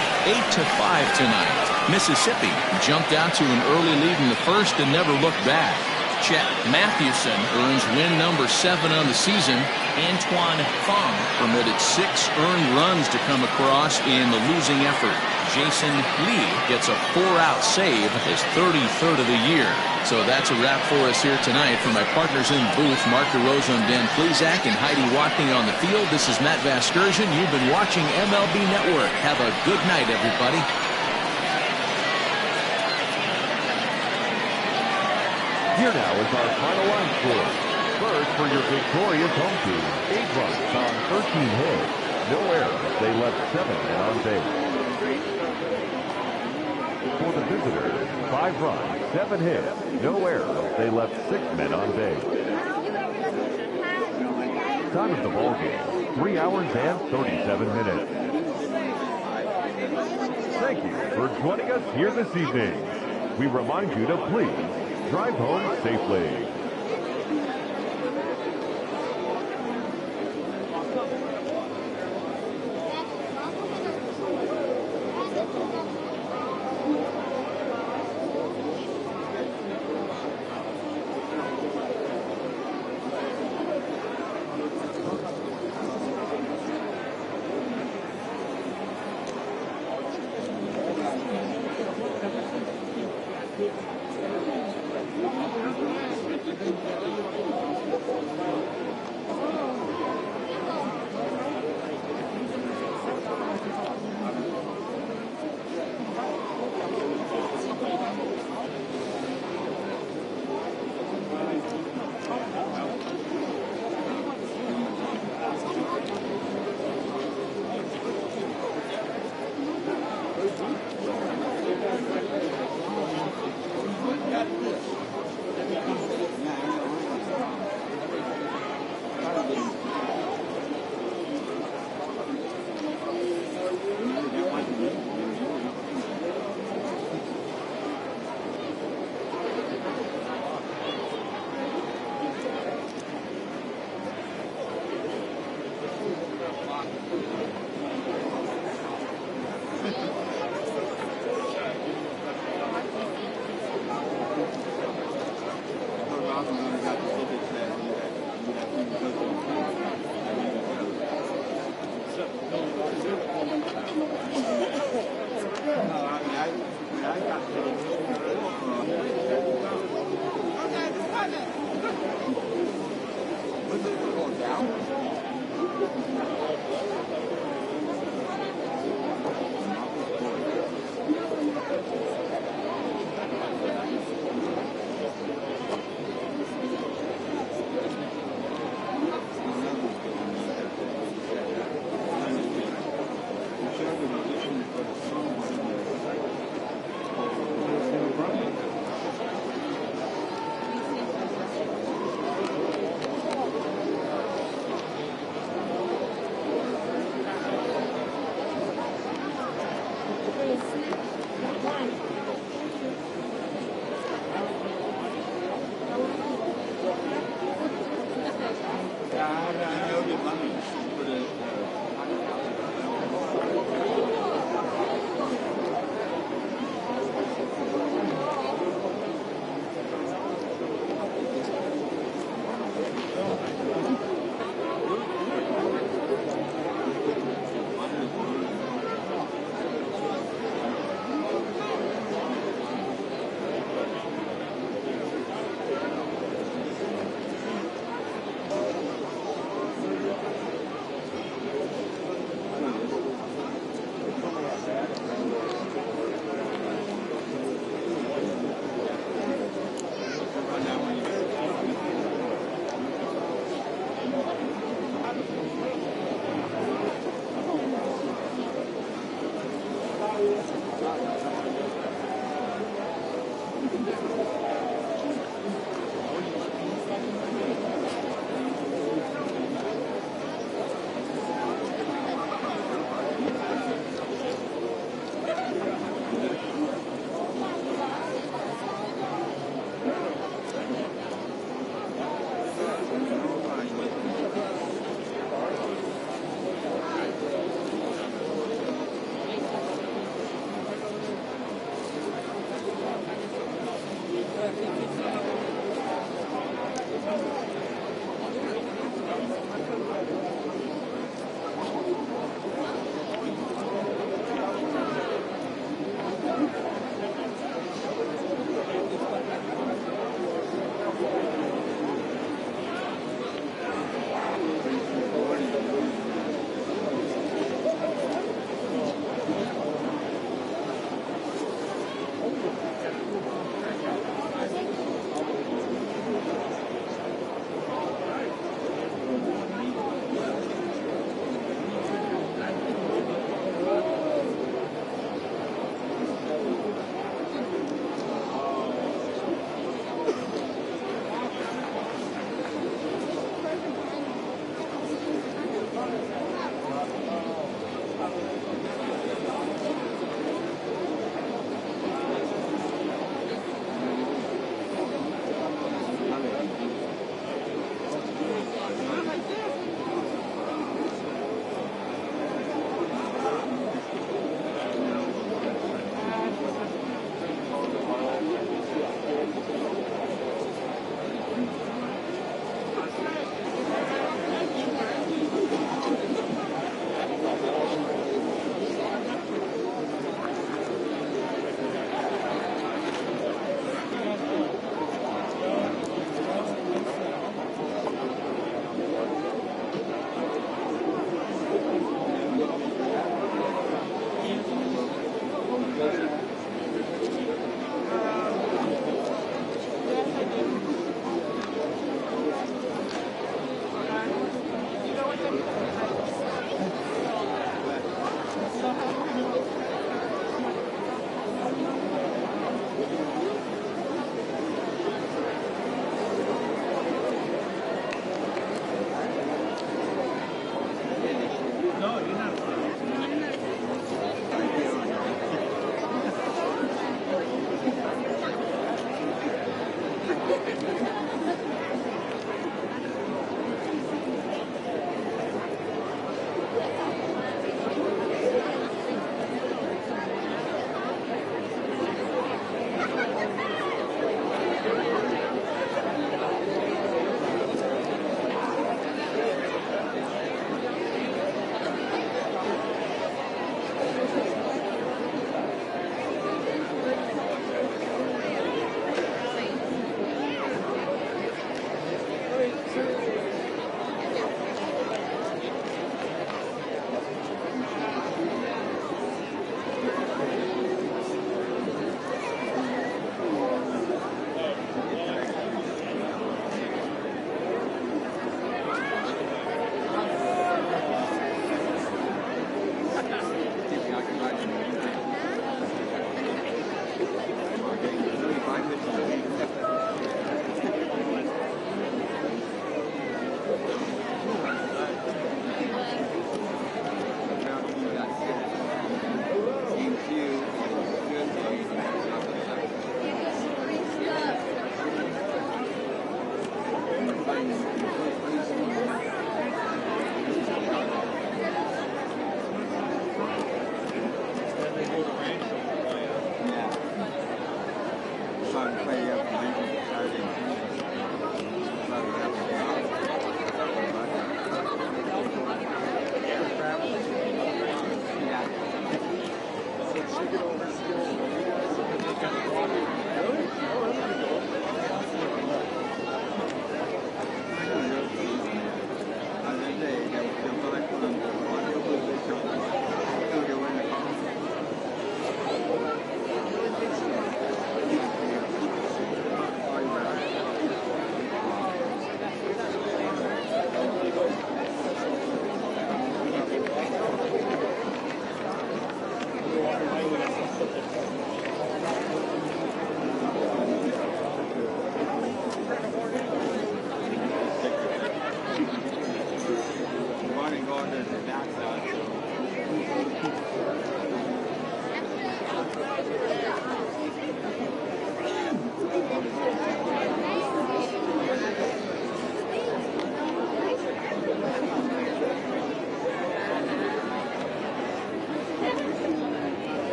8-5 tonight. Mississippi jumped out to an early lead in the first and never looked back. Chet Mathewson earns win number 7 on the season. Antoine Fong permitted 6 earned runs to come across in the losing effort. Jason Lee gets a 4-out save, his 33rd of the year. So that's a wrap for us here tonight. For my partners in the booth, Mark DeRosa and Dan Plezak and Heidi Watney on the field, this is Matt Vasgersian. You've been watching MLB Network. Have a good night, everybody. Here now is our final line score. First, for your victorious home team, 8 runs on 13 hits. No errors. They left 7 men on base. For the visitors, 5 runs, 7 hits. No errors. They left 6 men on base. Time of the ball game, 3 hours and 37 minutes. Thank you for joining us here this evening. We remind you to please drive home safely.